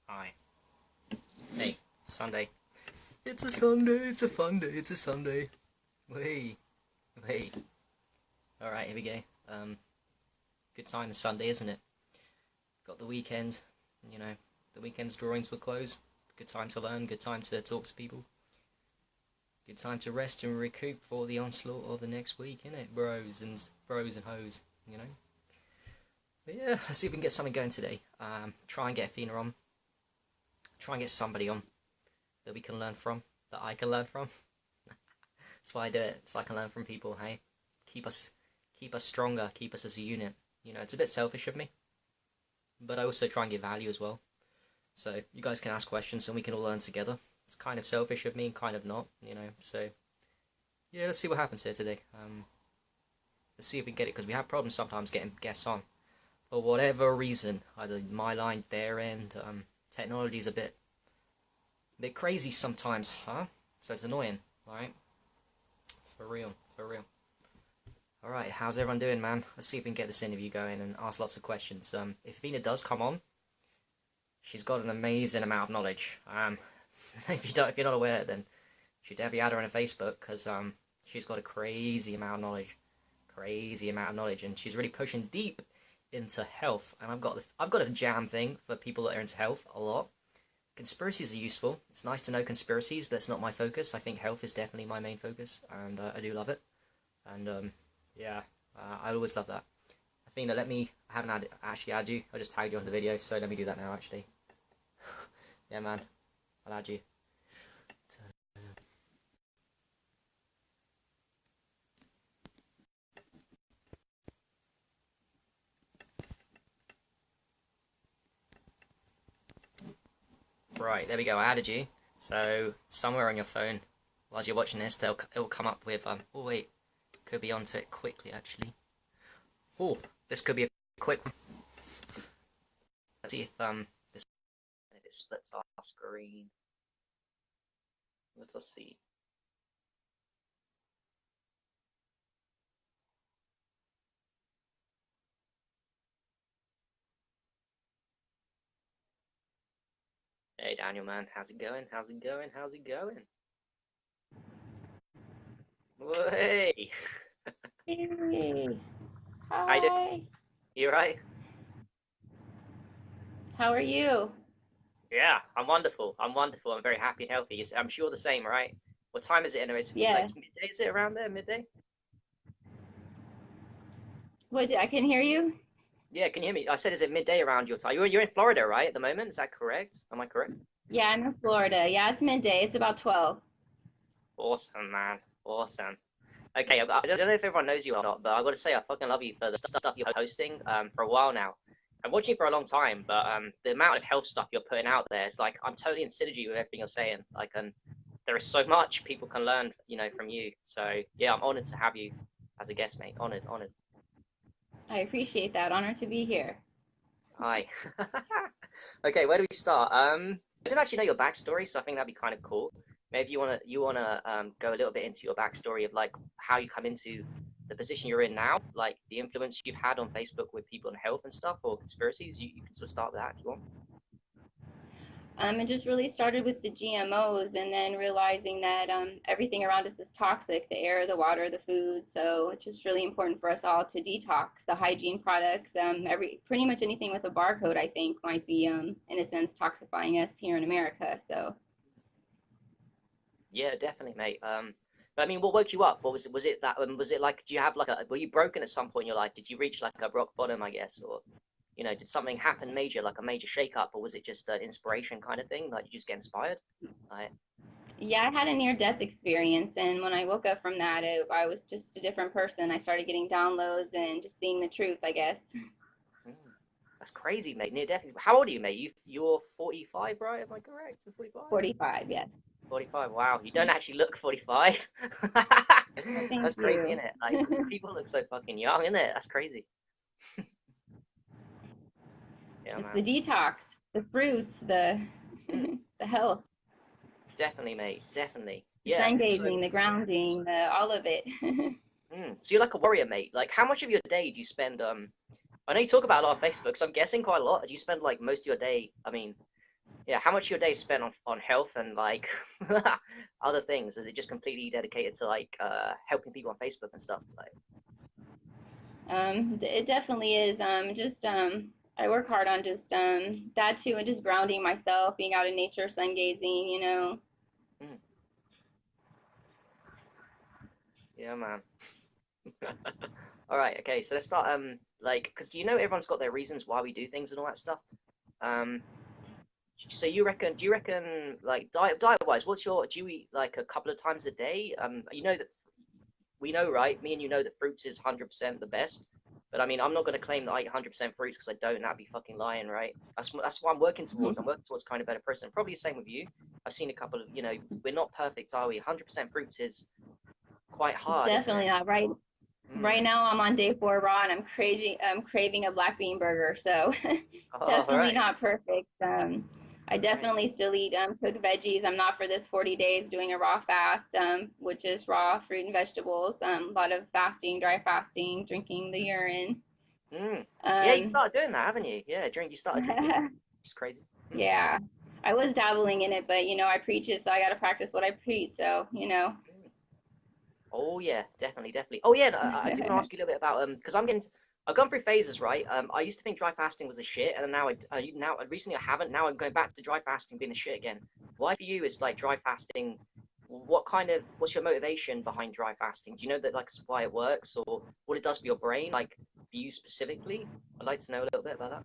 Hi. Hey, Sunday. It's a Sunday, it's a fun day, it's a Sunday. Hey, hey. Alright, here we go. Good time this Sunday, isn't it? Got the weekend, you know, the weekend's drawing to a close. Good time to learn, good time to talk to people. Good time to rest and recoup for the onslaught of the next week, innit? Bros and hoes, you know? But yeah, let's see if we can get something going today. Try and get Athena on. Try and get somebody on that we can learn from, that I can learn from. That's why I do it, so I can learn from people, hey? Keep us stronger, keep us as a unit. You know, it's a bit selfish of me, but I also try and give value as well. So you guys can ask questions and we can all learn together. It's kind of selfish of me and kind of not, you know, so yeah, let's see what happens here today. Let's see if we can get it, because we have problems sometimes getting guests on. For whatever reason, either my line, their end, technology's a bit crazy sometimes, huh? So it's annoying, alright? For real, for real. Alright, how's everyone doing, man? Let's see if we can get this interview going and ask lots of questions. If Athena does come on, she's got an amazing amount of knowledge. If you're not aware, then you should definitely add her on Facebook, because she's got a crazy amount of knowledge. Crazy amount of knowledge, and she's really pushing deep into health. And I've got a jam thing for people that are into health a lot. Conspiracies are useful. It's nice to know conspiracies, but it's not my focus. I think health is definitely my main focus, and I do love it. And yeah, I always love that. Athena, I haven't actually added you. I just tagged you on the video, so let me do that now, actually. Yeah, man, I'll add you. Right, there we go, I added you. So, somewhere on your phone, whilst you're watching this, it'll come up with, oh wait, could be onto it quickly, actually. Oh, this could be a quick one. Let's see if it splits our screen. Let us see. Hey Daniel, man, how's it going? How's it going? How's it going? Hey, Hey, how you doing? hi. You right? How are you? Yeah, I'm wonderful. I'm wonderful. I'm very happy and healthy. I'm sure the same, right? What time is it anyway? It's like Yes. midday. Is it around there? Midday? I can hear you? Yeah, can you hear me? I said, is it midday around your time? You're in Florida, right, at the moment? Is that correct? Am I correct? Yeah, I'm in Florida. Yeah, it's midday. It's about 12. Awesome, man. Awesome. Okay, I don't know if everyone knows you or not, but I got to say I fucking love you for the stuff you're posting for a while now. I'm watching you for a long time, but the amount of health stuff you're putting out there, it's like I'm totally in synergy with everything you're saying. Like, and there is so much people can learn, you know, from you. So yeah, I'm honored to have you as a guest, mate. Honored, honored. I appreciate that. Honor to be here. Hi. Okay, where do we start? I don't actually know your backstory, so I think that'd be kind of cool. Maybe you wanna go a little bit into your backstory of like how you come into the position you're in now, like the influence you've had on Facebook with people in health and stuff, or conspiracies. You can sort of start with that if you want. It just really started with the GMOs and then realizing that everything around us is toxic, the air, the water, the food. So it's just really important for us all to detox the hygiene products. Pretty much anything with a barcode, I think, might be, in a sense, toxifying us here in America. So Yeah, definitely, mate. But I mean, what woke you up? What was it? Was it that? Was it like? Do you have like a? Were you broken at some point in your life? Did you reach like a rock bottom, I guess, or you know, did something happen major, like a major shake up, or was it just an inspiration kind of thing? Like you just get inspired? Like, yeah, I had a near death experience, and when I woke up from that, I was just a different person. I started getting downloads and just seeing the truth, I guess. mm, that's crazy, mate. Near death. How old are you, mate? You're 45, right? Am I correct? 45? 45, yes. 45. Wow, you don't actually look 45. Well, thank That's crazy, you. isn't it? Like people look so fucking young, isn't it? That's crazy. Yeah, It's man. the detox, the fruits, the Mm, the health, definitely, mate. Definitely. the Yeah. sun So, gazing, the grounding, all of it. so you're like a warrior, mate. Like, how much of your day do you spend? I know you talk about a lot on Facebook, so I'm guessing quite a lot. Do you spend like most of your day? I mean, Yeah, how much of your day is spent on health and like other things? Is it just completely dedicated to like helping people on Facebook and stuff? Like, It definitely is. Just I work hard on just that too, and just grounding myself, being out in nature, sun gazing. mm, yeah, man. All right, okay, so let's start like because you know everyone's got their reasons why we do things and all that stuff. Um, so do you reckon like diet wise, what's your do you eat like a couple of times a day? You know that we know, right? Me and you know that fruits is 100% the best. But I mean, I'm not going to claim that I eat 100% fruits because I don't. That'd be fucking lying, right? That's what I'm working towards. I'm working towards kind of better person. Probably the same with you. I've seen a couple of, we're not perfect, are we? 100% fruits is quite hard, isn't it? Definitely not right. Right Mm. now, I'm on day 4 raw, and I'm craving a black bean burger. So Oh, all definitely right, not perfect. I all right. definitely still eat cooked veggies. I'm not for this 40 days doing a raw fast, which is raw fruit and vegetables. A lot of fasting, dry fasting, drinking the urine. Mm. Yeah, you Um, started doing that, haven't you? Yeah, you started drinking it. It's crazy. Mm. yeah, I was dabbling in it, but I preach it, so I got to practice what I preach. So. Mm. Oh yeah, definitely, definitely. Oh yeah, and I do want to ask you a little bit about because I've gone through phases, right? I used to think dry fasting was the shit, and now now recently I haven't. Now I'm going back to dry fasting being the shit again. Why for you is like dry fasting? What's your motivation behind dry fasting? Do you know that like why it works or what it does for your brain? Like for you specifically, I'd like to know a little bit about that.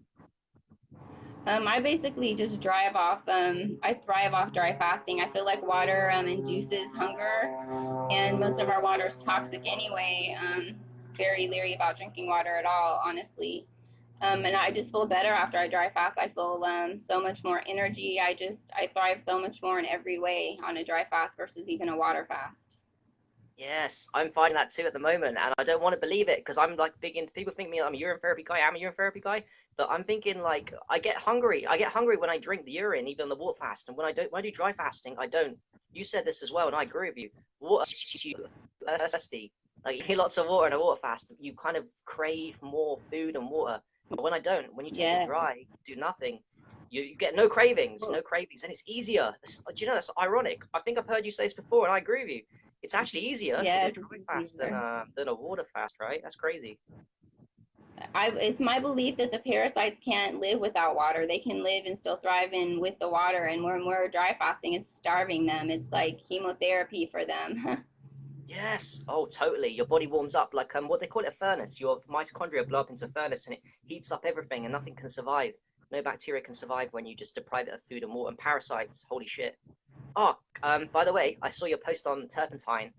I basically just drive off. I thrive off dry fasting. I feel like water induces hunger, and most of our water is toxic anyway. Very leery about drinking water at all, honestly. And I just feel better after I dry fast. I feel so much more energy. I thrive so much more in every way on a dry fast versus even a water fast. Yes, I'm finding that too at the moment, and I don't want to believe it because I'm like big in people think me I'm a urine therapy guy. I'm a urine therapy guy, but I'm thinking like I get hungry. I get hungry when I drink the urine, even the water fast, and when I do dry fasting, I don't. You said this as well, and I agree with you. Water makes you thirsty. Like you get lots of water in a water fast, you kind of crave more food and water. But when I don't, when you take it Yeah. dry, do nothing. You get no cravings, and it's easier. Do you know that's ironic? I think I've heard you say this before, and I agree with you. It's actually easier to do a Yes, dry it's fast easier. than a water fast, right? That's crazy. It's my belief that the parasites can't live without water. They can live and still thrive in with the water. And when we're dry fasting, it's starving them. It's like chemotherapy for them. Yes. Oh, totally. Your body warms up like what they call it a furnace. Your mitochondria blow up into a furnace and it heats up everything and nothing can survive. No bacteria can survive when you just deprive it of food and water and parasites. Holy shit. Oh, by the way, I saw your post on turpentine.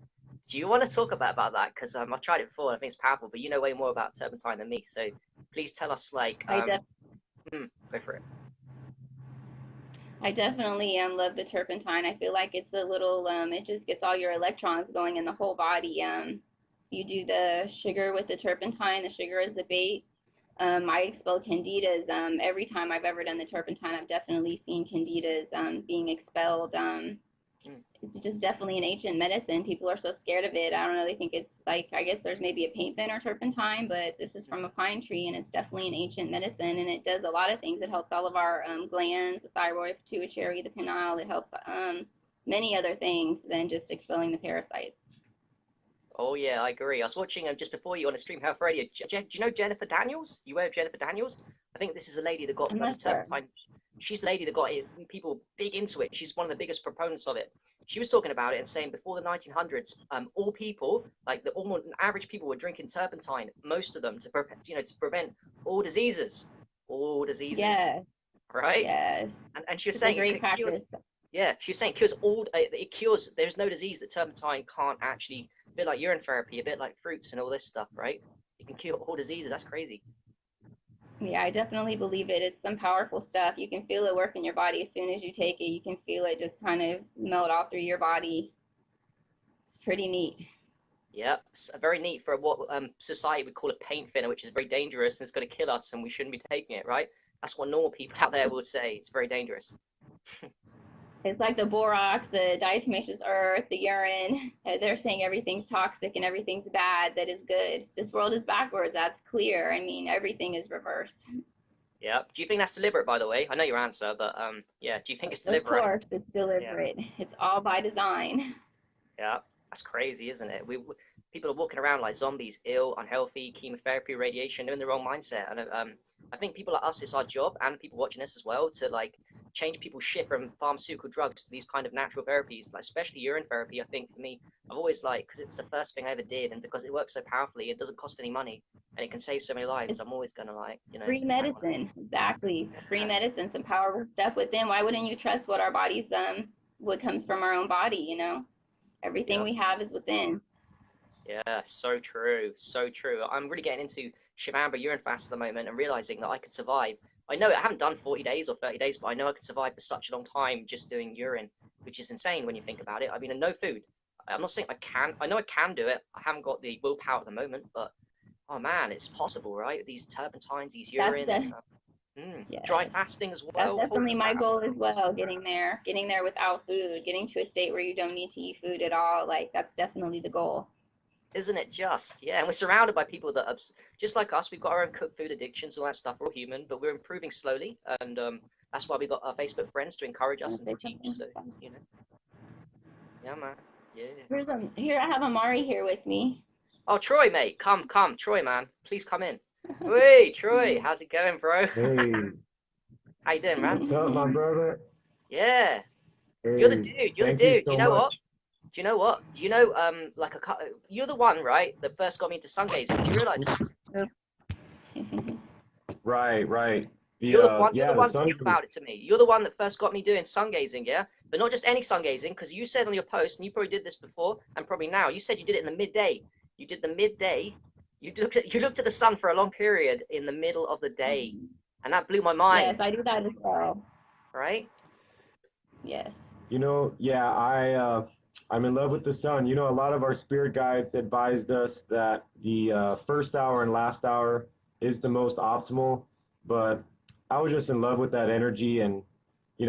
Do you want to talk about that? Because I've tried it before and I think it's powerful, but you know way more about turpentine than me. So please tell us like I def- go for it. I definitely love the turpentine. I feel like it's a little it just gets all your electrons going in the whole body. You do the sugar with the turpentine. The sugar is the bait. I expel candidas. Every time I've ever done the turpentine, I've definitely seen candidas being expelled. Mm, It's just definitely an ancient medicine. People are so scared of it. I don't know. They think it's like, I guess there's maybe a paint thinner turpentine, but this is from a pine tree and it's definitely an ancient medicine and it does a lot of things. It helps all of our glands, the thyroid, pituitary, the pineal. It helps many other things than just expelling the parasites. Oh yeah, I agree. I was watching just before you on a stream health radio. Do you know Jennifer Daniels? You aware of Jennifer Daniels? I think this is a lady that got I'm not sure. turpentine. She's the lady that got it, people big into it. She's one of the biggest proponents of it. She was talking about it and saying before the 1900s, all people, like the almost average people, were drinking turpentine. Most of them to prevent all diseases, all diseases, Yes, right? yes. And she was It's a saying great it cures. practice. Yeah, she was saying cures all. It cures. There's no disease that turpentine can't actually. A bit like urine therapy, a bit like fruits and all this stuff, right? It can cure all diseases. That's crazy. Yeah, I definitely believe it. It's some powerful stuff. You can feel it work in your body as soon as you take it. You can feel it just kind of melt all through your body. It's pretty neat. Yeah, very neat for what society would call a paint thinner, which is very dangerous and it's going to kill us, and we shouldn't be taking it, right? That's what normal people out there would say. It's very dangerous. It's like the borax, the diatomaceous earth, the urine. They're saying everything's toxic and everything's bad that is good. This world is backwards. That's clear. I mean, everything is reversed. Yeah. Do you think that's deliberate, by the way? I know your answer, but yeah. Do you think it's Of deliberate? course, it's Yeah. deliberate. It's all by design. Yeah, that's crazy, isn't it? People are walking around like zombies, ill, unhealthy, chemotherapy, radiation. They're in the wrong mindset, and I think people like us, it's our job, and people watching this as well, to like change people's shit from pharmaceutical drugs to these kind of natural therapies, like especially urine therapy. I think for me, I've always like because it's the first thing I ever did, and because it works so powerfully, it doesn't cost any money, and it can save so many lives. It's I'm always gonna like free bang on medicine. Exactly. It's free it. medicine, some powerful stuff within. Why wouldn't you trust what our bodies what comes from our own body, you know? Everything Yeah. we have is within. Yeah, so true, so true. I'm really getting into Shivamba urine fast at the moment and realizing that I could survive. I know I haven't done 40 days or 30 days, but I know I could survive for such a long time just doing urine, which is insane when you think about it. I mean, and no food. I'm not saying I can. I know I can do it. I haven't got the willpower at the moment, but oh man, it's possible, right? These turpentines, these That's urines, the dry Yes. fasting as That's well. Holy definitely my crap! goal as well, getting there without food, getting to a state where you don't need to eat food at all. Like that's definitely the goal. Isn't it just? Yeah, and we're surrounded by people that are just like us. We've got our own cooked food addictions, all that stuff. We're all human, but we're improving slowly, and that's why we got our Facebook friends to encourage us Wanna and to say teach. something? So you know, yeah, man, yeah. Here I have Amari here with me. Oh, Troy, mate, come, Troy, man, please come in. Hey, Troy, how's it going, bro? Hey, How you doing, man? what's up, my brother? Yeah, you're the Hey, dude. You're the thank you dude. Do you so know much. what? Do you know what? Do you know like you're the one, right, that first got me into sun gazing. Do you realize this? Right, right. You're the one. You're the Yeah, the one. sun Talk about it to me. You're the one that first got me doing sun gazing, yeah. But not just any sun gazing, because you said on your post, and you probably did this before, and probably now. You said you did it in the midday. You did the midday. You looked at the sun for a long period in the middle of the day, and that blew my Yes, mind. I do that as well. Right? Yes. Yeah, I'm in love with the sun. A lot of our spirit guides advised us that the first hour and last hour is the most optimal, but I was just in love with that energy, and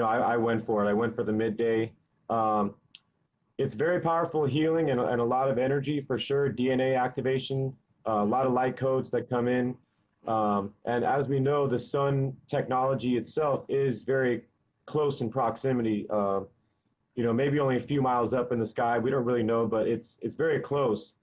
I went for it. I went for the midday. Um, it's very powerful healing and a lot of energy for sure. DNA activation, a lot of light codes that come in. And as we know, the sun technology itself is very close in proximity. Maybe only a few miles up in the sky. We don't really know, but it's very close.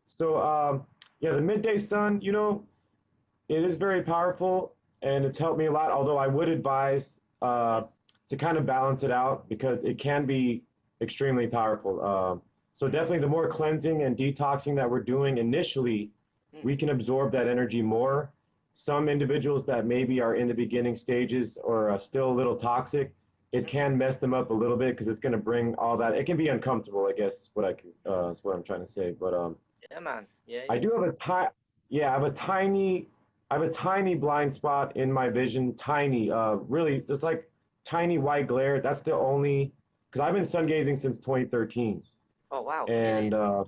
So yeah, the midday sun, it is very powerful and it's helped me a lot. Although I would advise to kind of balance it out because it can be extremely powerful. So definitely, the more cleansing and detoxing that we're doing initially, Mm, we can absorb that energy more. Some individuals that maybe are in the beginning stages or still a little toxic, it mm. can mess them up a little bit because it's going to bring all that. It can be uncomfortable, I guess. Is what I'm trying to say. But Yeah, man. Yeah, I yeah. do have yeah, I have a tiny blind spot in my vision, tiny, really just like tiny white glare. That's the only, because I've been sun gazing since 2013, Oh, wow. Yeah, and it's a long time.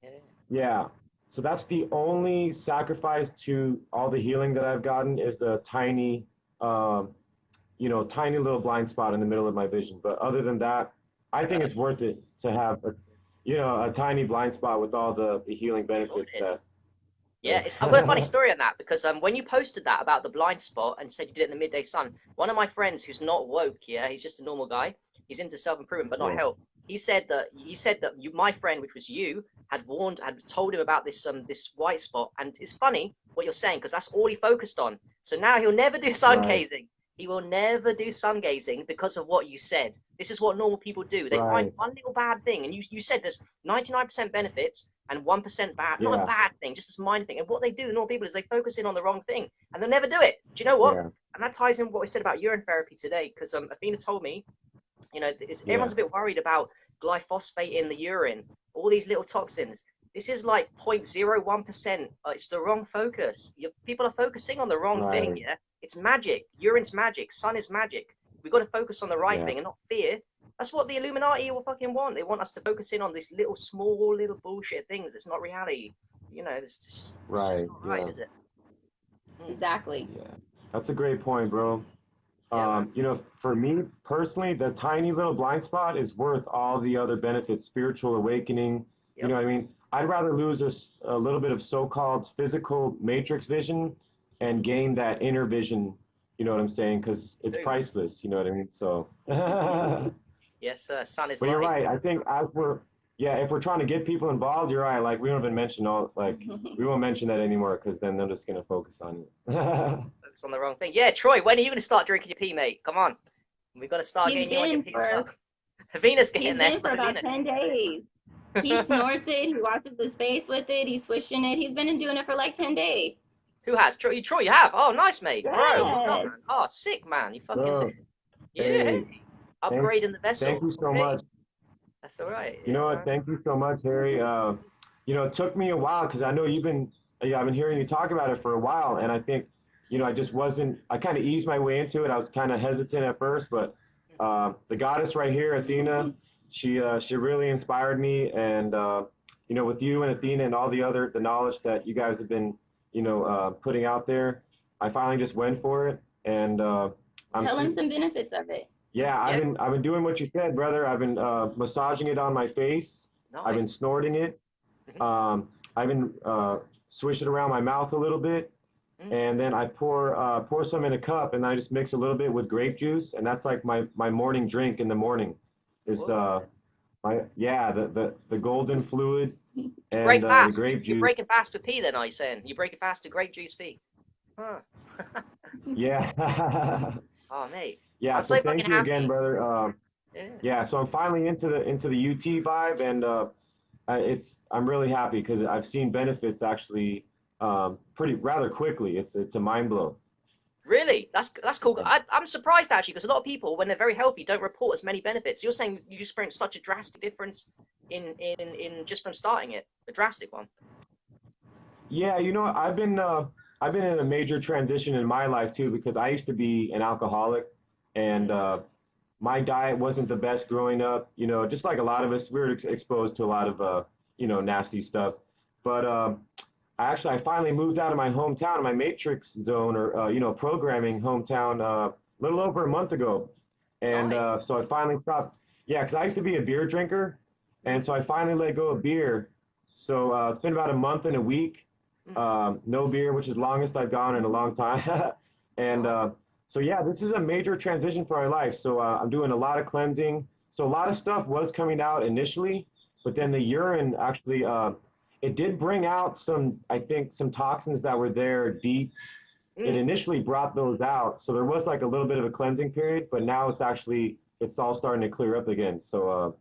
Yeah, yeah, so that's the only sacrifice to all the healing that I've gotten is the tiny, um, tiny little blind spot in the middle of my vision. But other than that, I think yeah. it's worth it to have a tiny blind spot with all the healing Sure benefits it is. that. Yeah, I've got a funny story on that because when you posted that about the blind spot and said you did it in the midday sun, one of my friends who's not woke, yeah, he's just a normal guy. He's into self improvement but not Yeah. health. He said that my friend, which was you, had told him about this white spot, and it's funny what you're saying because that's all he focused on. So now he'll never do sun Right, gazing. He will never do sun gazing because of what you said. This is what normal people do. They find right. one little bad thing, and you said there's 99% benefits and 1% bad, not a Yeah, bad thing, just this mind thing. And what they do, normal people, is they focus in on the wrong thing and they'll never do it. Do you know what? yeah, And that ties in what we said about urine therapy today, because Athena told me, yeah. everyone's a bit worried about glyphosate in the urine, all these little toxins. This is like 0.01%. It's the wrong focus. People are focusing on the wrong thing, Right. yeah? It's magic. Urine's magic. Sun is magic. We've got to focus on the right Yeah, thing and not fear. That's what the Illuminati will fucking want. They want us to focus in on these little, small, little bullshit things. It's not reality. It's just right. not right, Yeah, is it? Mm. Exactly. yeah. That's a great point, bro. Yeah, man. For me personally, the tiny little blind spot is worth all the other benefits, spiritual awakening. You Yep. know what I mean? I'd rather lose a little bit of so-called physical matrix vision and gain that inner vision, You know what I'm saying? Because it's Boom. priceless. You know what I mean? So, Yes, but sir. Yes, sir. Sun is you're life. right. I Yes. think as we're, yeah, if we're trying to get people involved, you're right. Like we don't even mention all, like we won't mention that anymore because then they're just gonna focus on it. Focus on the wrong thing. Yeah, Troy, when are you going to start drinking your pee, mate? Come on. We've got to start he's getting you on your been pee as for well. Havina's he's getting there. been for Slow about Havina. 10 days. He snorts it. He washes his face with it. He's swishing it. He's been doing it for like 10 days. Who has? Troy, you have. Oh, nice, mate. Pro. Well done, Yes. man. Oh, sick, man. You fucking, Bro, yeah. hey, thank, Upgrading the thank vessel. you so Okay. much. That's all right. You know Yeah, what? man. Thank you so much, Harry. You know, it took me a while because I know you've been, yeah, I've been hearing you talk about it for a while, and I think, you know, I just wasn't. I kind of eased my way into it. I was kind of hesitant at first, but the goddess right here, Athena, she really inspired me, and you know, with you and Athena and all the knowledge that you guys have been, you know, putting out there, I finally just went for it, and I'm Tell him some benefits of it. yeah, Yeah, I've been doing what you said, brother. I've been massaging it on my face. I've nice. been snorting it. Hmm. I've been swishing around my mouth a little bit, Hmm. and then I pour some in a cup, and I just mix a little bit with grape juice, and that's like my morning drink in the morning. Is Whoa. my yeah the golden fluid You and break the fast. grape You're juice. breaking fast with pee then, are you saying? You break it fast to grape juice pee. Huh. Yeah, Oh, mate. yeah. I'm So so fucking thank you again, happy. brother. Yeah. Yeah, so I'm finally into the UT vibe, and I'm really happy because I've seen benefits actually pretty rather quickly. It's a mind blow. Really? That's cool. Yeah. I'm surprised actually because a lot of people, when they're very healthy, don't report as many benefits. You're saying you experienced such a drastic difference in just from starting it, a drastic one. Yeah, you know, I've been in a major transition in my life too because I used to be an alcoholic, and Mm. my diet wasn't the best growing up. You know, just like a lot of us, we were exposed to a lot of you know, nasty stuff. But I finally moved out of my hometown, my matrix zone or you know, programming hometown, a little over a month ago, and Nice. so I finally stopped. Yeah, because I used to be a beer drinker, Mm. and so I finally let go of beer. So it's been about a month and a week, Mm. no beer, which is longest I've gone in a long time. and Nice. so yeah, this is a major transition for my life. So I'm doing a lot of cleansing. So a lot of stuff was coming out initially, but then Mm. the urine actually it did bring out some, I think, some toxins that were there deep. It Mm. initially brought those out, so there was like a little bit of a cleansing period, but now it's all starting to clear up again. So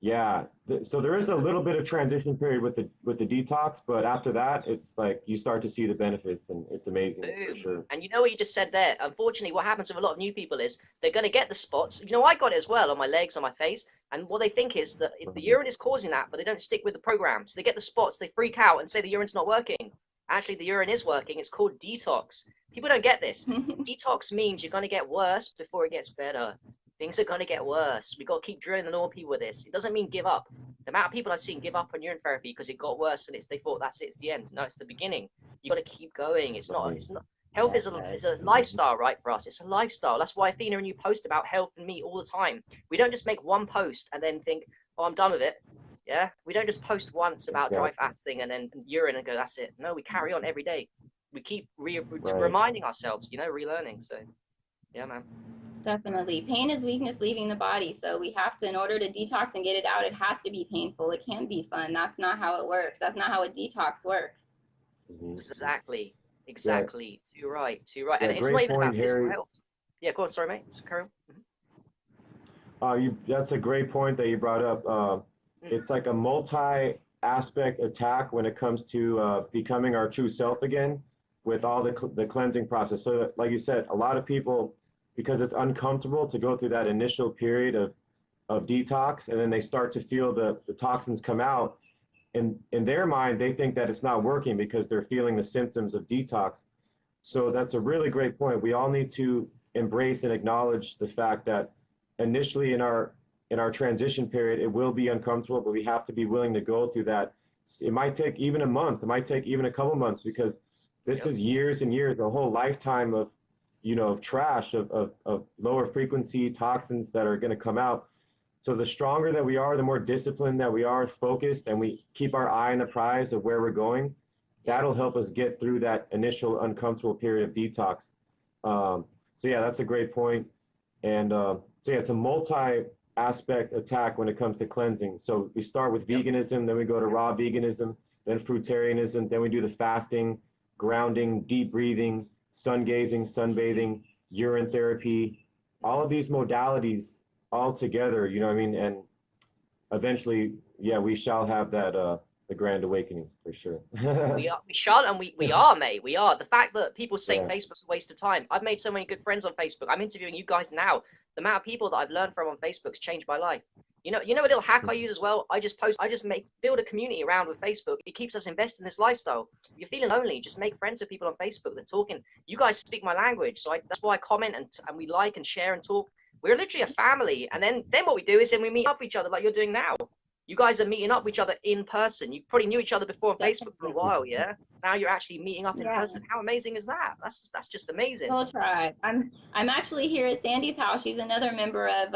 yeah, so there is a little bit of transition period with the detox, but after that, it's like you start to see the benefits, and it's amazing for Boom. sure. And you know what you just said there? Unfortunately, what happens with a lot of new people is they're going to get the spots. You know, I got it as well on my legs, on my face. And what they think is that if the urine is causing that, but they don't stick with the program. So they get the spots, they freak out and say the urine's not working. Actually, the urine is working. It's called detox. People don't get this. Detox means you're going to get worse before it gets better. Things are going to get worse. We've got to keep drilling the normal people with this. It doesn't mean give up. The amount of people I've seen give up on urine therapy because it got worse and they thought that's it, it's the end. No, it's the beginning. You got to keep going. Right. It's not. Health is a lifestyle, right? For us, it's a lifestyle. That's why Athena and you post about health and me all the time. We don't just make one post and then think, "Oh, I'm done with it." Yeah, we don't just post once about dry Exactly. fasting and then urine and go, "That's it." No, we carry on every day. We keep Right. reminding ourselves, relearning. So, yeah, man. Definitely. Pain is weakness leaving the body. So we have to, in order to detox and get it out, it has to be painful. It can't be fun. That's not how it works. That's not how a detox works. Hmm. Exactly, Yeah. exactly. Too right, too right. And Yeah. it's not Great even point, about physical Harry. health. Yeah, go on. Sorry, mate. So carry on. That's a great point that you brought up. Mm. It's like a multi-aspect attack when it comes to becoming our true self again, with Mm. all the cleansing process. So, like you said, a lot of people, because it's uncomfortable to go through that initial period of detox, and then they start to feel the toxins come out. In their mind, they think that it's not working because they're feeling the symptoms of detox. So that's a really great point. We all need to embrace and acknowledge the fact that initially in our transition period, it will be uncomfortable, but we have to be willing to go through that. It might take even a month. It might take even a couple months because this Yep. is years and years, a whole lifetime of, you know, trash of lower frequency toxins that are going to come out. So the stronger that we are, the more disciplined that we are, focused, and we keep our eye on the prize of where we're going, Yep. that'll help us get through that initial uncomfortable period of detox. So yeah, that's a great point. And so yeah, it's a multi-aspect attack when it comes to cleansing. So we start with Yep. veganism, then we go to raw veganism, then fruitarianism, then we do the fasting, grounding, deep breathing, sun gazing, sunbathing, urine therapy, all of these modalities all together, you know what I mean? And eventually, yeah, we shall have that the grand awakening for sure. We shall, and we are, mate. We are. The fact that people say Yeah. Facebook's a waste of time. I've made so many good friends on Facebook. I'm interviewing you guys now. The amount of people that I've learned from on Facebook's changed my life. You know a little hack I use as well. I just make build a community around with Facebook. It keeps us invested in this lifestyle. If you're feeling lonely, just make friends with people on Facebook. They're talking. You guys speak my language, so that's why I comment and we like and share and talk. We're literally a family. And then what we do is then we meet up with each other like you're doing now. You guys are meeting up with each other in person. You probably knew each other before on Facebook for a while, yeah? Now you're actually meeting up in Yeah. person. How amazing is that? That's just amazing. Whole tribe. I'm actually here at Sandy's house. She's another member of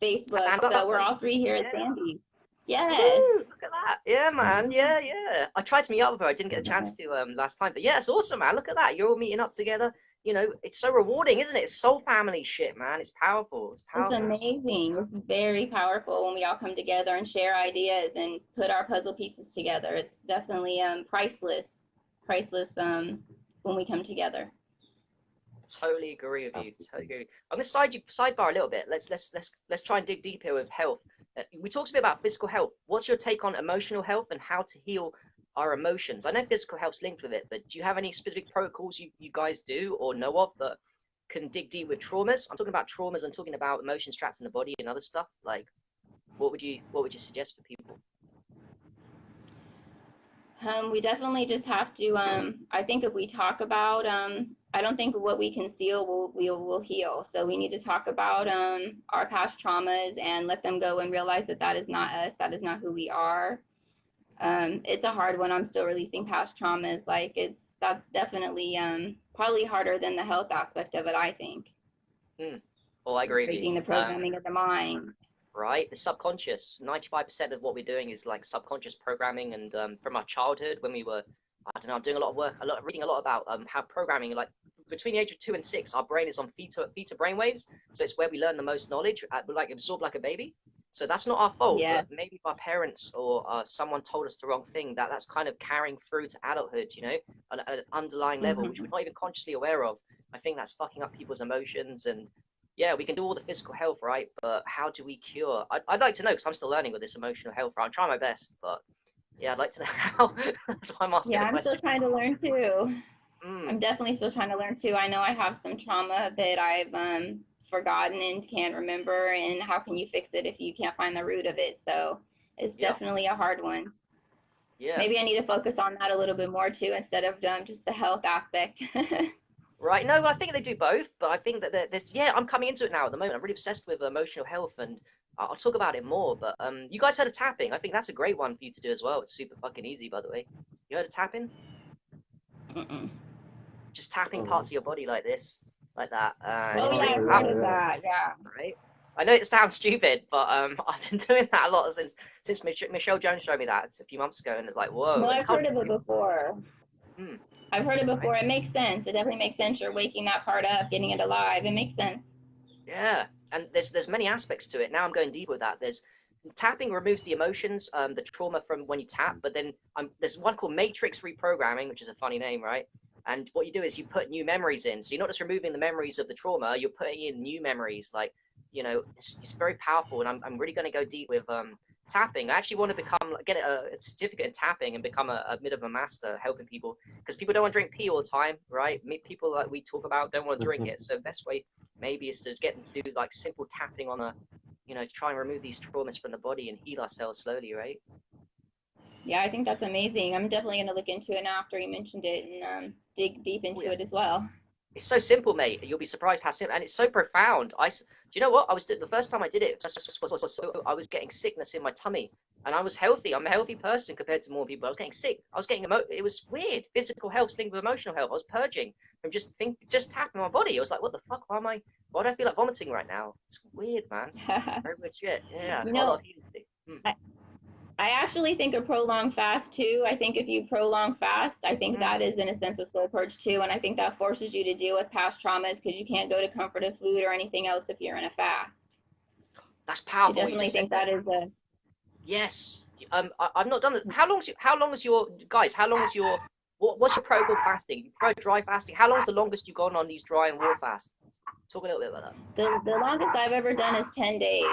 Facebook. So we're all three here at Sandy's. Yes. Woo, look at that. Yeah, man. Yeah, yeah. I tried to meet up with her. I didn't get a chance to last time. But yeah, it's awesome, man. Look at that. You're all meeting up together. You know, it's so rewarding, isn't it? It's soul family shit, man. It's powerful. It's It's powerful. amazing. It's very powerful when we all come together and share ideas and put our puzzle pieces together. It's definitely priceless. Priceless when we come together. Totally agree with you. Totally agree. I'm gonna sidebar a little bit. Let's try and dig deep here with health. We talked a bit about physical health. What's your take on emotional health and how to heal our emotions? I know physical health's linked with it, but do you have any specific protocols you guys do or know of that can dig deep with traumas? I'm talking about traumas. I'm talking about emotions trapped in the body and other stuff. Like, what would you suggest for people? We definitely just have to. I think if we talk about, I don't think what we conceal will heal. So we need to talk about our past traumas and let them go and realize that that is not us. That is not who we are. It's a hard one. I'm still releasing past traumas. Like that's definitely probably harder than the health aspect of it. I think. Well, I agree with Breaking you. the programming of the mind. Right, the subconscious. 95% of what we're doing is like subconscious programming, and from our childhood when we were, I don't know, I'm doing a lot of work, reading a lot about how programming, like between the age of 2 and 6, our brain is on theta brainwaves, so it's where we learn the most knowledge, we like absorb like a baby. So that's not our fault, Yeah. but maybe if our parents or someone told us the wrong thing, that's kind of carrying through to adulthood, you know, at an underlying level, which we're not even consciously aware of. I think that's fucking up people's emotions. And yeah, we can do all the physical health, right? But how do we cure? I'd like to know, because I'm still learning with this emotional health, right? I'm trying my best, but yeah, I'd like to know how. That's why I'm asking Yeah, the I'm question. still trying to learn too. Mm. I'm definitely still trying to learn too. I know I have some trauma that I've forgotten and can't remember, and how can you fix it if you can't find the root of it? So it's Yeah. definitely a hard one. Yeah. Maybe I need to focus on that a little bit more too, instead of just the health aspect. Right. No, I think they do both, but I think that there's, yeah, I'm coming into it now at the moment. I'm really obsessed with emotional health, and I'll talk about it more. But you guys heard of tapping? I think that's a great one for you to do as well. It's super fucking easy, by the way. You heard of tapping? Mm-mm. Just tapping parts of your body like this, like that. Oh It's yeah, really I've heard of powerful, that. Yeah. right? I know it sounds stupid, but I've been doing that a lot since Michelle Jones showed me that a few months ago, and it's like, whoa. No, And I've heard of it before. Hmm. I've heard it before. It makes sense. It definitely makes sense. You're waking that part up, getting it alive. It makes sense. Yeah, and there's many aspects to it. Now I'm going deeper with that. There's tapping removes the emotions, the trauma from when you tap, but then there's one called matrix reprogramming, which is a funny name, right? And what you do is you put new memories in. So you're not just removing the memories of the trauma, you're putting in new memories. Like, you know, it's very powerful. And I'm really going to go deep with tapping. I actually want to get a certificate in tapping and become a bit of a master helping people, because people don't want to drink pee all the time, right? People like we talk about don't want to drink it. So the best way maybe is to get them to do like simple tapping on to try and remove these traumas from the body and heal ourselves slowly, right? Yeah, I think that's amazing. I'm definitely going to look into it now after you mentioned it, and dig deep into it as well. It's so simple, mate. You'll be surprised how simple, and it's so profound. Do you know what? The first time I did it, I was getting sickness in my tummy, and I was healthy. I'm a healthy person compared to more people. I was getting sick. I was getting it was weird. Physical health linked with emotional health. I was purging from just tapping my body. I was like, what the fuck? Why do I feel like vomiting right now? It's weird, man. Very weird shit. Yeah, You got a lot know, of healing to do. I actually think a prolonged fast too. I think if you prolong fast, I think Mm, that is in a sense a soul purge too, and I think that forces you to deal with past traumas because you can't go to comforted food or anything else if you're in a fast. that's I powerful what you definitely just said think there. that is a Yes. I've not done it. How long is your guys? How long is your what's your protocol fasting? You prefer dry fasting? How long is the longest you've gone on these dry and water fasts? Talk a little bit about that. the longest I've ever done is 10 days.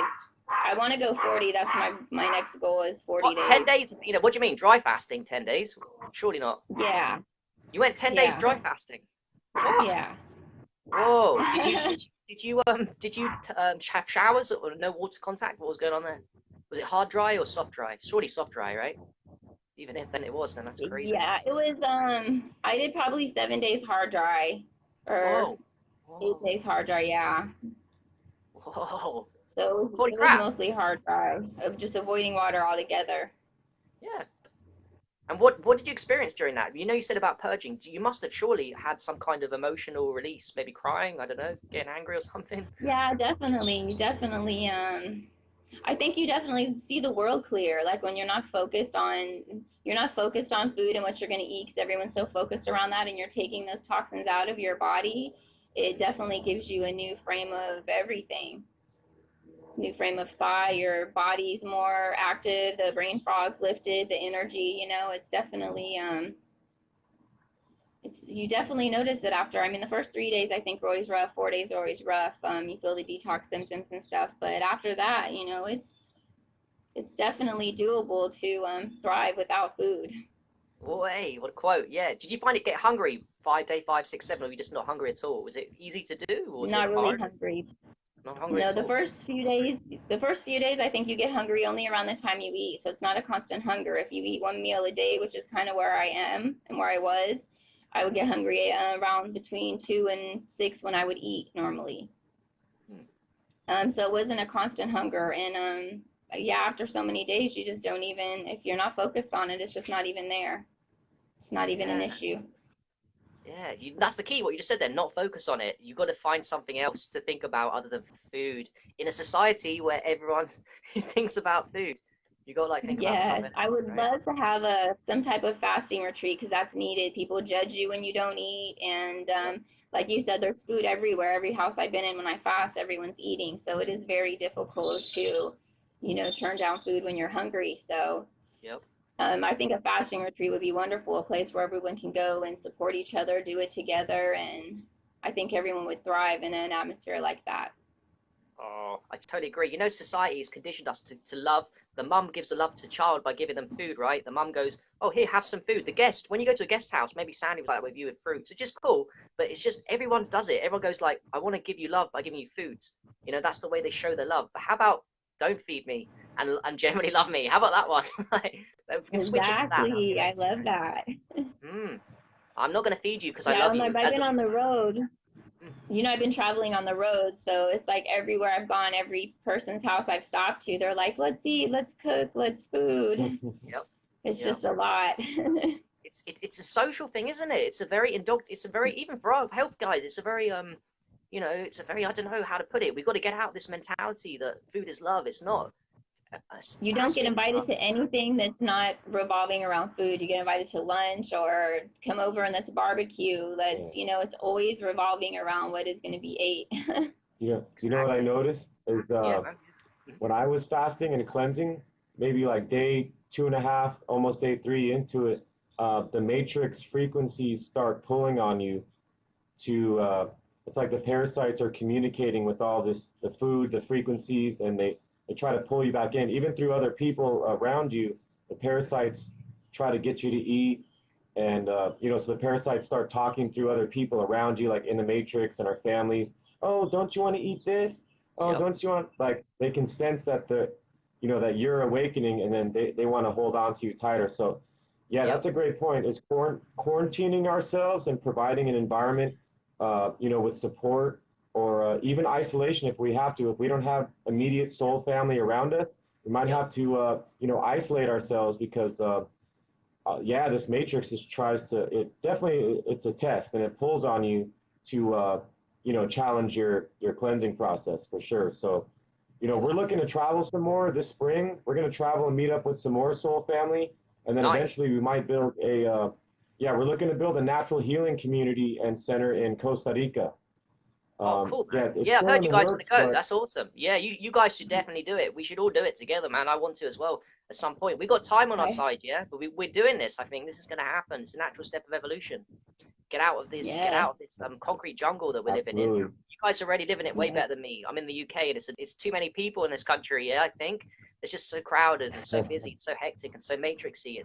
I want to go 40. That's my next goal is 40 What, 10 days. days? You know, what do you mean? Dry fasting, 10 days? Surely not. Yeah, You went 10 days yeah, dry fasting. What? yeah. Whoa. Did you have showers or no water contact? What was going on there? Was it hard dry or soft dry? Surely soft dry, right? Even if then it was, then that's crazy. Yeah, it was I did probably 7 days hard dry or Whoa. 8 days hard dry, yeah. Whoa. So Holy it was crap. mostly hard dry of just avoiding water altogether. Yeah. And what did you experience during that? You know, you said about purging. You must have surely had some kind of emotional release, maybe crying, I don't know, getting angry or something. Yeah, definitely, definitely. I think you definitely see the world clear. Like when you're not focused on food and what you're going to eat because everyone's so focused around that, and you're taking those toxins out of your body. It definitely gives you a new frame of everything, new frame of thought. Your body's more active, the brain fog's lifted, the energy. It's definitely it's you definitely notice it after. I mean, the first 3 days I think are always rough. 4 days are always rough. You feel the detox symptoms and stuff, but after that, it's definitely doable to thrive without food. Oh, hey, what a quote. Yeah. Did you find it get hungry 5, day 5, 6, 7, or were you just not hungry at all? Was it easy to do, or was it Not really hard? hungry. Not hungry No, at all. the first few days, I think you get hungry only around the time you eat. So it's not a constant hunger. If you eat one meal a day, which is kind of where I am and where I was, I would get hungry around between 2 and 6 when I would eat normally. Hmm. So it wasn't a constant hunger. And yeah, after so many days, you just don't even, if you're not focused on it, it's just not even there. It's not even an Yeah. issue. Yeah, that's the key. What you just said there. Not focus on it. You've got to find something else to think about other than food. In a society where everyone thinks about food, you got to like think about Yes, something I else, would right? love to have some type of fasting retreat because that's needed. People judge you when you don't eat, and Yep. like you said, there's food everywhere. Every house I've been in, when I fast, everyone's eating. So it is very difficult to, turn down food when you're hungry. So Yep. I think a fasting retreat would be wonderful, a place where everyone can go and support each other, do it together, and I think everyone would thrive in an atmosphere like that. Oh, I totally agree. You know, society has conditioned us to love. The mum gives the love to child by giving them food, right? The mum goes, "Oh, here, have some food." The guest, when you go to a guest house, maybe Sandy was like that with you with fruits. It's just cool, but it's just everyone does it. Everyone goes like, "I want to give you love by giving you foods." You know, that's the way they show their love. But how about don't feed me and generally love me? How about that one? Like, we can switch it to that. That'd be Exactly, I amazing, love that. right? I'm not going to feed you because I Yeah, love when you. I've As been on the road, mm, I've been traveling on the road, so it's like everywhere I've gone, every person's house I've stopped to, they're like, let's eat, let's cook, let's food. yep, It's yep. just a lot. It's a social thing, isn't it? It's a very even for our health guys. It's a very you know, it's a very I don't know how to put it. We've got to get out this mentality that food is love. It's not. You don't get Fasting is invited love. to anything that's not revolving around food. You get invited to lunch or come over and let's barbecue. Yeah. It's always revolving around what is going to be ate. What I Exactly. noticed is Yeah, man. Mhm. when I was fasting and cleansing, maybe like day 2.5, almost day 3 into it, the matrix frequencies start pulling on you to it's like the parasites are communicating with all this the food, the frequencies, and they try to pull you back in even through other people around you. The parasites try to get you to eat, and so the parasites start talking through other people around you, like in the matrix and our families. Oh, don't you want to eat this? Oh, Yep. don't you want, like, they can sense that that you're awakening, and then they want to hold on to you tighter. So yeah, that's Yep. a great point, is quarantining ourselves and providing an environment with support, or even isolation if we have to. If we don't have immediate soul family around us, we might Yep. have to, isolate ourselves, because, yeah, this matrix is tries to, it definitely, it's a test, and it pulls on you to, challenge your cleansing process for sure. So, we're looking to travel some more this spring. We're going to travel and meet up with some more soul family, and then Nice. eventually we might build yeah, we're looking to build a natural healing community and center in Costa Rica. Oh, cool, man. Yeah, it's Yeah, I've still in heard you the guys want to works, go. but That's awesome. Yeah, you guys should definitely do it. We should all do it together, man. I want to as well at some point. We got time on our I, side, yeah, but we're doing this. I think this is going to happen. It's a natural step of evolution. Get yes, out of this concrete jungle that we're living in. absolutely. You guys are already living it way yes. better than me. I'm in the UK, and it's too many people in this country. Yeah, I think it's just so crowded and so busy, and so hectic and so matrixy.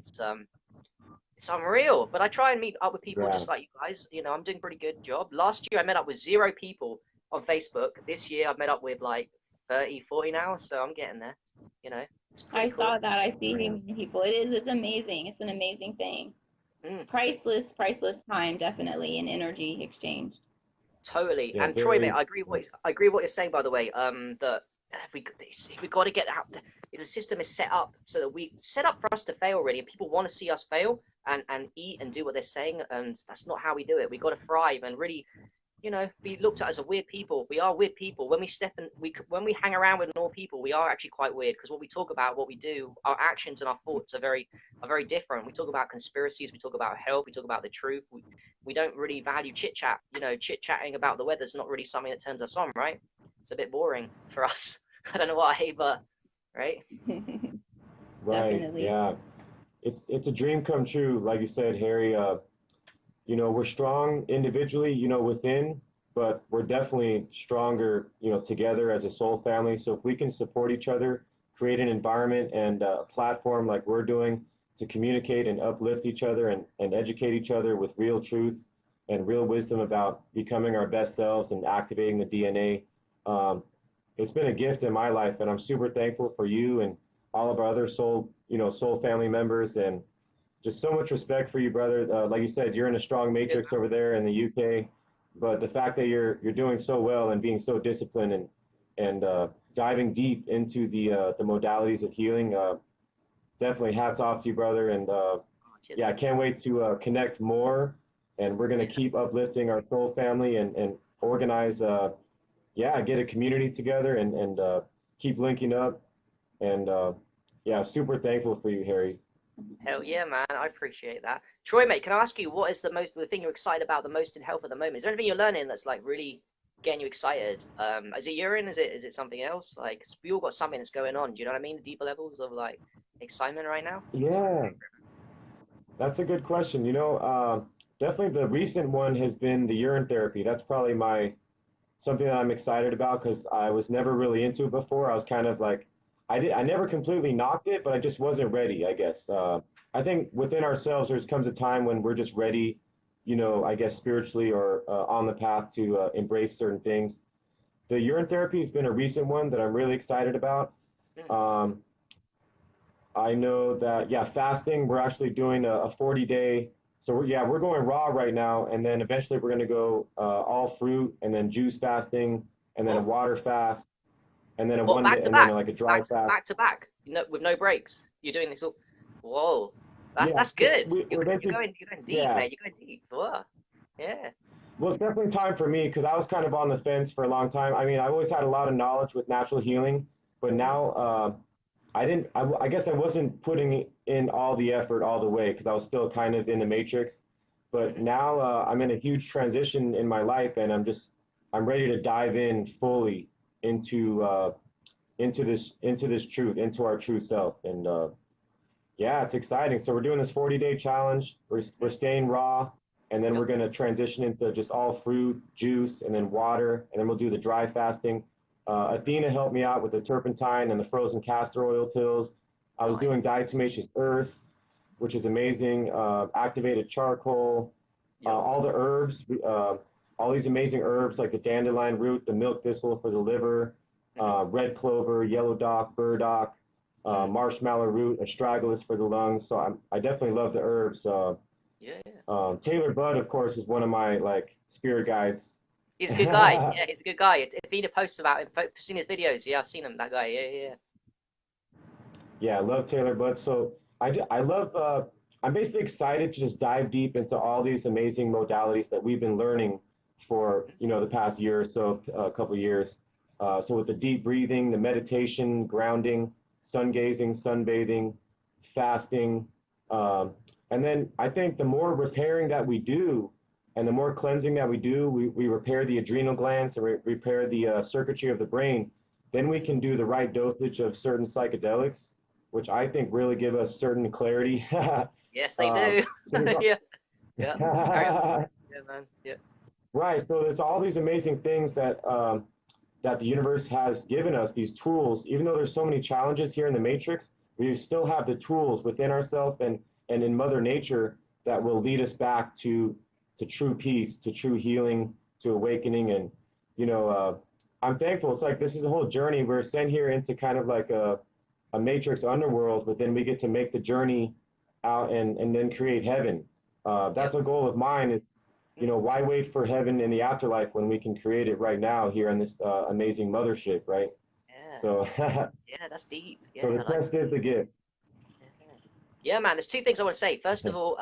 It's unreal. But I try and meet up with people Yeah. just like you guys. I'm doing a pretty good job. Last year I met up with 0 people on Facebook. This year I've met up with like 30, 40 now, so I'm getting there. It's I pretty cool. saw that. I see many people. It's amazing. It's an amazing thing. Mm. Priceless time, definitely, and energy exchange. Totally. Yeah, And Troy, mate, very. I agree what you're saying. By the way, that we got to get out. The system is set up so that we set up for us to fail, really, and people want to see us fail and eat and do what they're saying, and that's not how we do it. We got to thrive and really, be looked at as a weird people. We are weird people. When we hang around with normal people, we are actually quite weird because what we talk about, what we do, our actions and our thoughts are very different. We talk about conspiracies, we talk about health, we talk about the truth. We don't really value chit chat. Chit chatting about the weather's not really something that turns us on, right? It's a bit boring for us. I don't know why, but right. Right. Definitely. Yeah. It's a dream come true, like you said, Harry. We're strong individually, within, but we're definitely stronger, together as a soul family. So if we can support each other, create an environment and a platform like we're doing to communicate and uplift each other and educate each other with real truth and real wisdom about becoming our best selves and activating the DNA. Um, it's been a gift in my life, and I'm super thankful for you and all of our other soul family members, and just so much respect for you, brother. Like you said, you're in a strong Cheers, matrix over there in the UK, but the fact that you're doing so well and being so disciplined and diving deep into the modalities of healing, definitely hats off to you, brother. And cheers, yeah, I man. can't wait to connect more. And we're gonna Yeah, keep uplifting our soul family and organize, yeah, get a community together and keep linking up. And yeah, super thankful for you, Harry. hell yeah, man. I appreciate that. Troy, mate, can I ask you what is the thing you're excited about the most in health at the moment? Is there anything you're learning that's like really getting you excited? Is it urine? Is it something else? Like, 'cause we all got something that's going on. Do you know what I mean? Deeper levels of like excitement right now. Yeah. That's a good question. Definitely the recent one has been the urine therapy. That's probably something that I'm excited about because I was never really into it before. I was kind of like, I never completely knocked it, but I just wasn't ready, I guess. I think within ourselves, there comes a time when we're just ready, I guess spiritually or on the path to embrace certain things. The urine therapy has been a recent one that I'm really excited about. Mm. Um, I know that, yeah, fasting, we're actually doing a 40-day. So we're going raw right now. And then eventually we're going to go all fruit and then juice fasting and then a What? water fast and then a What? one Back day to and then back, like a dry fast. back to back. With no breaks. You're doing this all. Whoa, that's Yeah. that's So good. You're we're you're eventually, going you're going deep, yeah. mate. You're going deep. Whoa. Yeah. Well, it's definitely time for me because I was kind of on the fence for a long time. I mean, I always had a lot of knowledge with natural healing, but Mm. now I didn't. I guess I wasn't putting in all the effort all the way because I was still kind of in the matrix. But Mm-hmm. now I'm in a huge transition in my life, and I'm ready to dive in fully into this truth, into our true self, and yeah, it's exciting. So we're doing this 40-day challenge. We're Mm. staying raw, and then Yep. we're gonna transition into just all fruit, juice, and then water, and then we'll do the dry fasting. Athena helped me out with the turpentine and the frozen castor oil pills. I was Nice. doing diatomaceous earth, which is amazing. Activated charcoal, Yep. all the herbs, all these amazing herbs like the dandelion root, the milk thistle for the liver, Mm-hmm. red clover, yellow dock, burdock, Mm. marshmallow root, astragalus for the lungs. So I definitely love the herbs. Yeah. Yeah. Taylor Budd, of course, is one of my like spirit guides. He's a good guy. Yeah, he's a good guy. If Vina posts about him, seen his videos. Yeah, I've seen him. That guy. Yeah, yeah. Yeah, I love Taylor Budd. So I love. I'm basically excited to just dive deep into all these amazing modalities that we've been learning for Mhm. the past year or so, a couple of years. So with the deep breathing, the meditation, grounding, sun gazing, sunbathing, fasting, um, and then I think the more repairing that we do, and the more cleansing that we do, we repair the adrenal glands and repair the circuitry of the brain. Then we can do the right dosage of certain psychedelics, which I think really give us certain clarity. Yes, they um, do. so there's Yeah, yeah. Carry on. Yeah, man. Yeah. right. So there's all these amazing things that the universe has given us, these tools. Even though there's so many challenges here in the matrix, we still have the tools within ourselves and in Mother Nature that will lead us back to true peace, to true healing, to awakening. And I'm thankful. It's like this is a whole journey. We're sent here into kind of like a matrix underworld, but then we get to make the journey out and then create heaven. That's Yep. a goal of mine. Is why wait for heaven in the afterlife when we can create it right now here on this amazing mothership, right? Yeah. So, Yeah, that's deep. so Yeah, the I like test is the gift. Yeah, man, there's two things I want to say. First of all,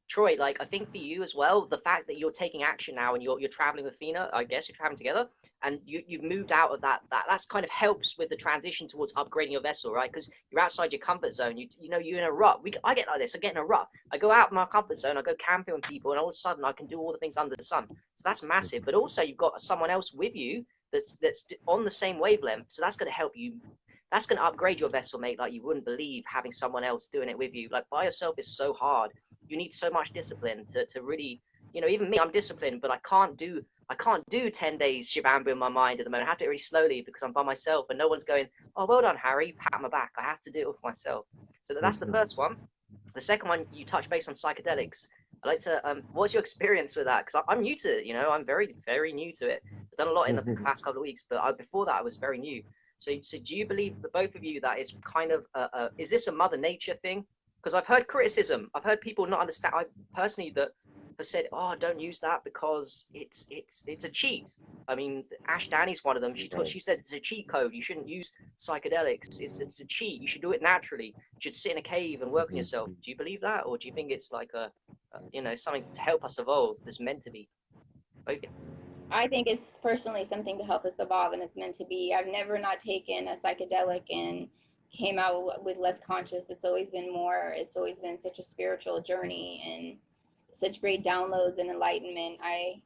Troy, like I think for you as well, the fact that you're taking action now and you're traveling with Athena, I guess you're traveling together, and you've moved out of that's kind of helps with the transition towards upgrading your vessel, right? Because you're outside your comfort zone. You're in a rut. I get like this. I get in a rut. I go out of my comfort zone. I go camping with people, and all of a sudden I can do all the things under the sun. So that's massive. But also you've got someone else with you that's on the same wavelength. So that's going to help you, that's going to upgrade your vessel, mate, like you wouldn't believe, having someone else doing it with you. Like by yourself is so hard. You need so much discipline to really, even me, I'm disciplined, but I can't do 10 days Shivambu in my mind at the moment. I have to do it really slowly because I'm by myself and no one's going, oh, well done, Harry, pat my back. I have to do it all for myself. So that's the first one. The second one, you touch base on psychedelics. I'd like to, what's your experience with that? Because I'm new to it, I'm very, very new to it. I've done a lot in the past couple of weeks, but before that, I was very new. So do you believe, the both of you, that is kind of is this a Mother Nature thing? Because I've heard criticism. I've heard people not understand. I personally that have said, "Oh, don't use that because it's a cheat." I mean, Ash Danny's one of them. She says it's a cheat code. You shouldn't use psychedelics. It's a cheat. You should do it naturally. You should sit in a cave and work on yourself. Do you believe that, or do you think it's like something to help us evolve that's meant to be? Both. I think it's personally something to help us evolve, and it's meant to be. I've never not taken a psychedelic and came out with less conscious. It's always been more. It's always been such a spiritual journey and such great downloads and enlightenment. I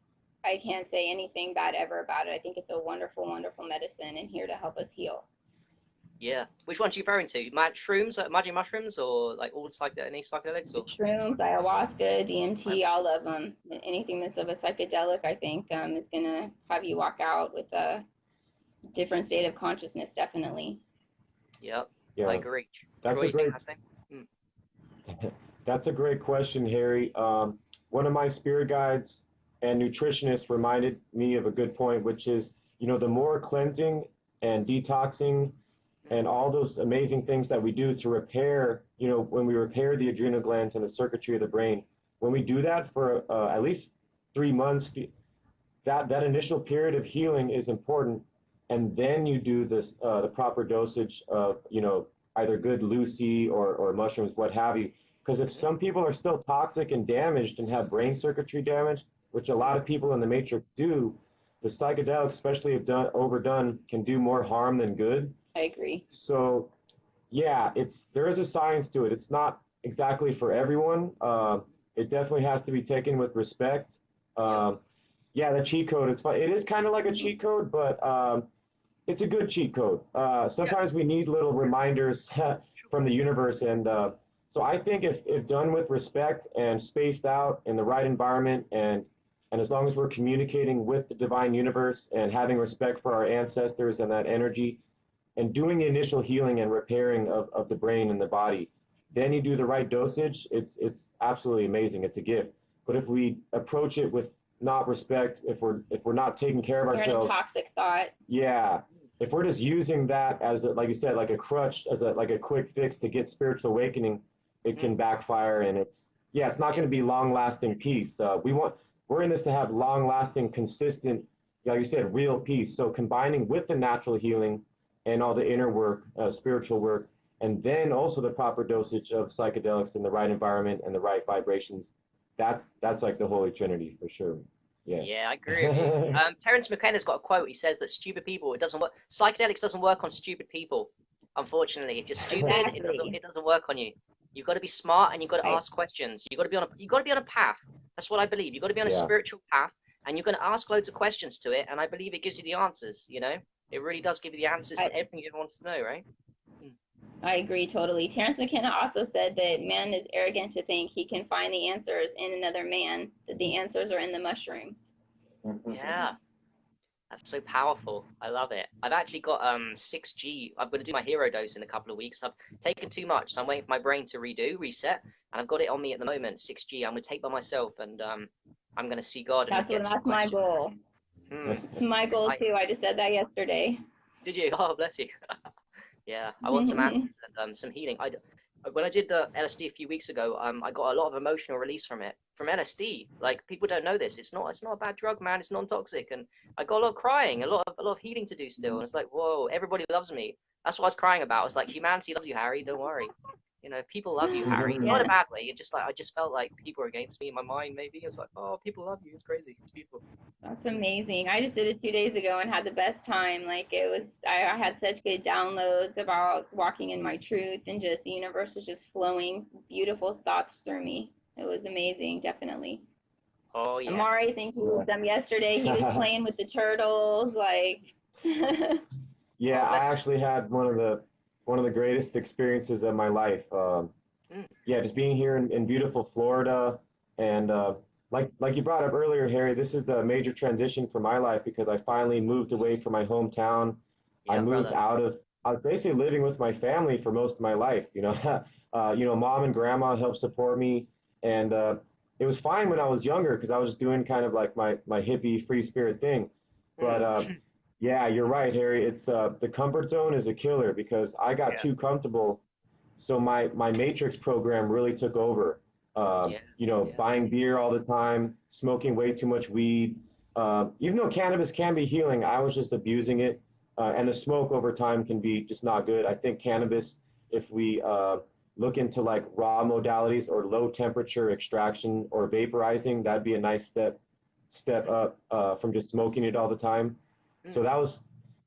can't say anything bad ever about it. I think it's a wonderful, wonderful medicine and here to help us heal. Yeah. Which ones are you referring to? Mushrooms, magic mushrooms, or like all any psychedelics? Or Shrooms, ayahuasca, DMT, all of them. Anything that's of a psychedelic, I think, is going to have you walk out with a different state of consciousness, definitely. Yep, I Yeah, agree. that's Troy, a you think great that's the same? that's a great question, Harry. One of my spirit guides and nutritionists reminded me of a good point, which is, the more cleansing and detoxing and all those amazing things that we do to repair, when we repair the adrenal glands and the circuitry of the brain, when we do that for at least 3 months, that initial period of healing is important, and then you do this the proper dosage of either good Lucy or mushrooms, what have you. Because if some people are still toxic and damaged and have brain circuitry damage, which a lot of people in the matrix do, the psychedelics, especially if overdone, can do more harm than good. I agree. So yeah, there is a science to it. It's not exactly for everyone. It definitely has to be taken with respect. Yep. Yeah, the cheat code. It's fun. It is kind of like a cheat code, but it's a good cheat code. Yeah. Sometimes we need little reminders from the universe, and so I think if done with respect and spaced out in the right environment, and as long as we're communicating with the divine universe and having respect for our ancestors and that energy, and doing the initial healing and repairing of the brain and the body, then you do the right dosage. It's absolutely amazing. It's a gift. But if we approach it with not respect, if we're not taking care of You're an ourselves, toxic thought. yeah, if we're just using that as like you said, like a crutch, as like a quick fix to get spiritual awakening, it can backfire, and it's not going to be long lasting peace. We're in this to have long lasting, consistent, like you said, real peace. So combining with the natural healing and all the inner work, spiritual work, and then also the proper dosage of psychedelics in the right environment and the right vibrations. That's like the Holy Trinity for sure. Yeah. Yeah, I agree with you. Terence McKenna's got a quote. He says that stupid people, it doesn't work. Psychedelics doesn't work on stupid people. Unfortunately, if you're stupid, Exactly. it doesn't work on you. You've got to be smart and you've got to Right. ask questions. You've got to be on a path. That's what I believe. You've got to be on a Yeah. spiritual path and you're going to ask loads of questions to it. And I believe it gives you the answers, you know? It really does give you the answers I, to everything you wants to know, right? Mm. I agree totally. Terence McKenna also said that man is arrogant to think he can find the answers in another man, that the answers are in the mushrooms. Yeah. That's so powerful. I love it. I've actually got 6G. I'm going to do my hero dose in a couple of weeks. I've taken too much, so I'm waiting for my brain to reset, and I've got it on me at the moment. 6G. I'm going to take by myself, and I'm going to see God and get some That's my questions. goal. It's my It's goal exciting. too. I just said that yesterday. Did you? Oh, bless you. Yeah, I want some answers and some healing. When I did the LSD a few weeks ago, I got a lot of emotional release from it, from LSD. Like people don't know this. It's not a bad drug, man. It's non-toxic, and I got a lot of crying, a lot of healing to do still. And it's like, whoa, everybody loves me. That's what I was crying about. It's like humanity loves you, Harry. Don't worry. You know, people love you, Harry. Not in a Yeah. bad way. It's just like I just felt like people were against me in my mind. Maybe it's like, oh, people love you. It's crazy. It's beautiful. That's amazing. I just did it 2 days ago and had the best time. Like it was, I had such good downloads about walking in my truth and just the universe was just flowing beautiful thoughts through me. It was amazing, definitely. Oh yeah. Amari, I think he was them yesterday. He was Yeah. playing with the turtles, like Yeah, Oh I bless you. actually had one of the greatest experiences of my life. Mm, Yeah, just being here in beautiful Florida, and like you brought up earlier, Harry, this is a major transition for my life because I finally moved away from my hometown. I yeah, moved brother. out of. I was basically living with my family for most of my life. Mom and grandma helped support me, and it was fine when I was younger because I was just doing kind of like my hippie free spirit thing. But Mm. yeah, you're right, Harry. It's the comfort zone is a killer because I got Yeah. too comfortable, so my matrix program really took over. Yeah. Yeah. Buying beer all the time, smoking way too much weed. Even though cannabis can be healing, I was just abusing it, and the smoke over time can be just not good. I think cannabis, if we look into like raw modalities or low temperature extraction or vaporizing, that'd be a nice step up from just smoking it all the time. So Mm. that was,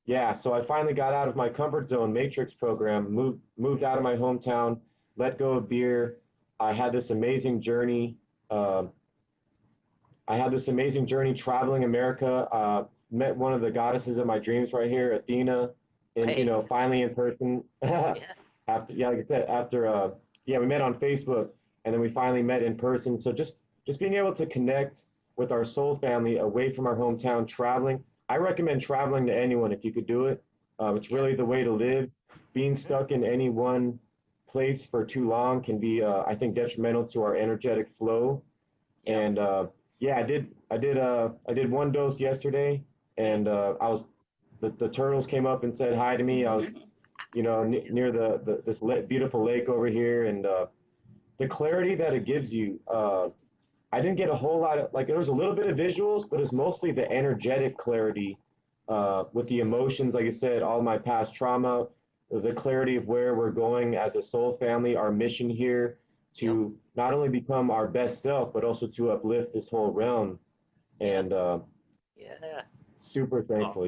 yeah. So I finally got out of my comfort zone matrix program, moved out of my hometown, let go of beer. I had this amazing journey. Uh, I had this amazing journey traveling America. Met one of the goddesses of my dreams right here, Athena, and Hey. finally in person. Yeah. After, yeah, like I said, after yeah, we met on Facebook, and then we finally met in person. So just being able to connect with our soul family away from our hometown, traveling. I recommend traveling to anyone if you could do it. It's Yeah. really the way to live. Being Mm. stuck in any one place for too long can be, I think, detrimental to our energetic flow. Yep. And yeah, I did one dose yesterday, Mm. and the turtles came up and said hi to me. I was near this beautiful lake over here, and the clarity that it gives you. I didn't get a whole lot of like there was a little bit of visuals, but it's mostly the energetic clarity with the emotions. Like I said, all my past trauma, the clarity of where we're going as a soul family, our mission here Yep. to not only become our best self, but also to uplift this whole realm. Yeah. And Yeah. super Oh, thankful.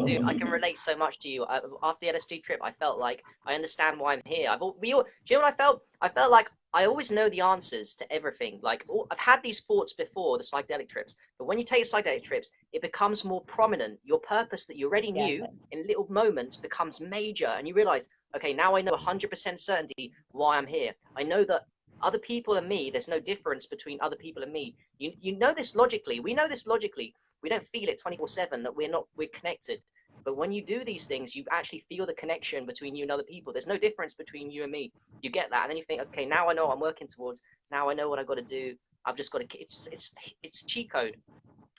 dude, I can relate so much to you. After the LSD trip, I felt like I understand why I'm here. Do you know what I felt? I felt like I always know the answers to everything. Like I've had these thoughts before the psychedelic trips, but when you take psychedelic trips, it becomes more prominent. Your purpose that you already Yes. knew in little moments becomes major, and you realize, okay, now I know 100% certainty why I'm here. I know that other people and me, there's no difference between other people and me. You know this logically. We know this logically. We don't feel it 24/7 that we're connected. But when you do these things, you actually feel the connection between you and other people. There's no difference between you and me. You get that, and then you think, okay, now I know what I'm working towards. Now I know what I've got to do. I've just got to. It's cheat code.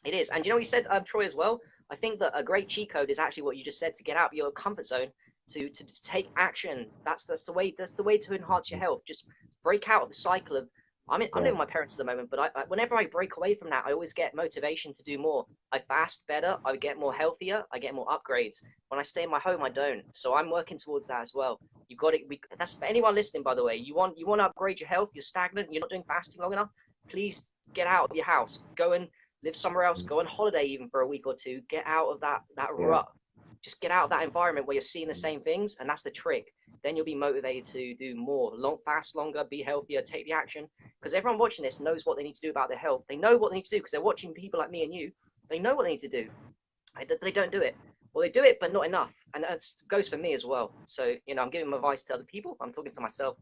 It is, and you know what you said, Troy, as well. I think that a great cheat code is actually what you just said, to get out of your comfort zone, to take action. That's the way. That's the way to enhance your health. Just break out of the cycle of. I'm Yeah. living with my parents at the moment, but whenever I break away from that, I always get motivation to do more. I fast better. I get more healthier. I get more upgrades. When I stay in my home, I don't. So I'm working towards that as well. You've got it. That's for anyone listening, by the way. You want to upgrade your health. You're stagnant. You're not doing fasting long enough. Please get out of your house. Go and live somewhere else, go on holiday even for a week or two, get out of that rut. Just get out of that environment where you're seeing the same things, and that's the trick. Then you'll be motivated to do more, fast longer, be healthier, take the action. Because everyone watching this knows what they need to do about their health. They know what they need to do because they're watching people like me and you. They know what they need to do. They don't do it. Well, they do it, but not enough. And that goes for me as well. So, I'm giving advice to other people. I'm talking to myself,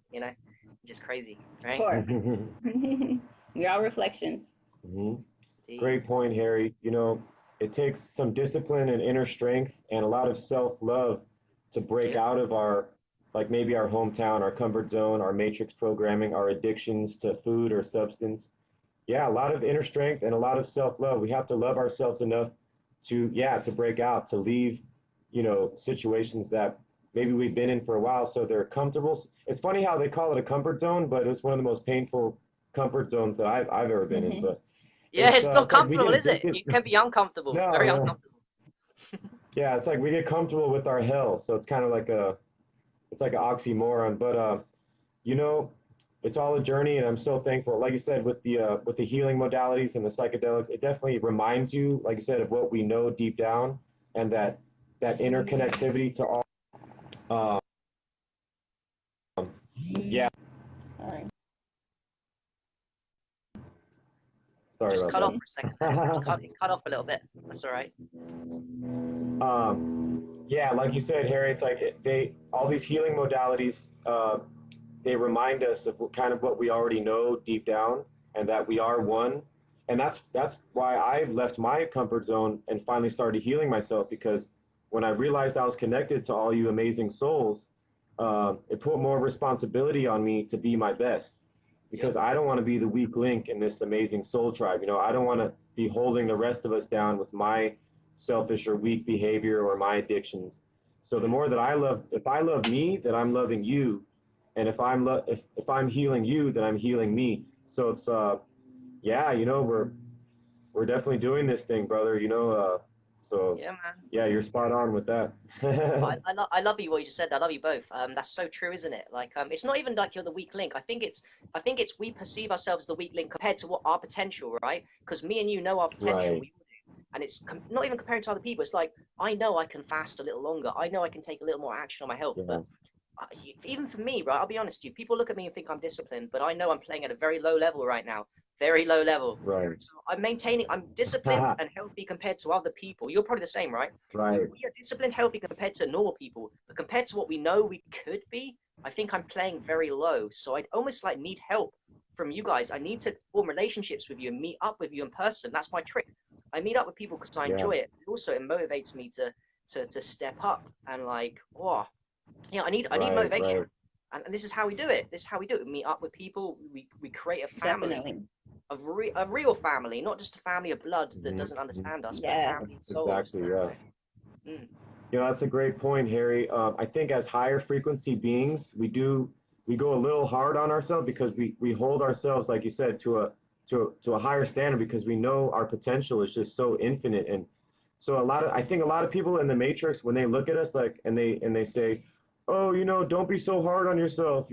just crazy, right? Of course. We're all reflections. Great point, Harry. It takes some discipline and inner strength and a lot of self-love to break out of maybe our hometown, our comfort zone, our matrix programming, our addictions to food or substance. Yeah, a lot of inner strength and a lot of self-love. We have to love ourselves enough to break out, to leave, situations that maybe we've been in for a while, so they're comfortable. It's funny how they call it a comfort zone, but it's one of the most painful comfort zones that I've ever been in. But yeah, it's not comfortable, like is it? It can be uncomfortable, very uncomfortable. Yeah, it's like we get comfortable with our hell, so it's kind of like it's like an oxymoron. But it's all a journey, and I'm so thankful. Like you said, with the healing modalities and the psychedelics, it definitely reminds you, like you said, of what we know deep down, and that interconnectivity to all. Yeah. Sorry Just about cut that. off for a second. It cut off a little bit. That's all right. Yeah, like you said, Harry, it's like all these healing modalities, they remind us of kind of what we already know deep down, and that we are one. And that's why I left my comfort zone and finally started healing myself, because when I realized I was connected to all you amazing souls, it put more responsibility on me to be my best, because I don't want to be the weak link in this amazing soul tribe. I don't want to be holding the rest of us down with my selfish or weak behavior or my addictions. So the more that if I love me, then I'm loving you, and if I'm healing you, then I'm healing me. So it's yeah, we're definitely doing this thing, brother. So yeah, man. Yeah, you're spot on with that. I love you what you just said. I love you both. That's so true, isn't it? Like, it's not even like you're the weak link. I think it's we perceive ourselves as the weak link compared to what our potential, right? Because me and you know our potential. Right. We all do. And it's not even comparing to other people. It's like, I know I can fast a little longer. I know I can take a little more action on my health. Yeah. But even for me, right? I'll be honest with you. People look at me and think I'm disciplined, but I know I'm playing at a very low level right now. Very low level. Right. So I'm disciplined and healthy compared to other people. You're probably the same, right? Right. We are disciplined, healthy compared to normal people, but compared to what we know we could be, I think I'm playing very low. So I'd almost like need help from you guys. I need to form relationships with you and meet up with you in person. That's my trick. I meet up with people because I enjoy it. Also, it motivates me to step up and like, oh, yeah, I need motivation. Right. And this is how we do it. This is how we do it. We meet up with people. We create a family. Definitely. A real family, not just a family of blood that doesn't understand us, but a family of souls. Exactly, yeah. Mm. That's a great point, Harry. I think as higher frequency beings, we go a little hard on ourselves, because we hold ourselves, like you said, to a higher standard, because we know our potential is just so infinite. And so I think a lot of people in the matrix, when they look at us, like, and they say, oh, don't be so hard on yourself,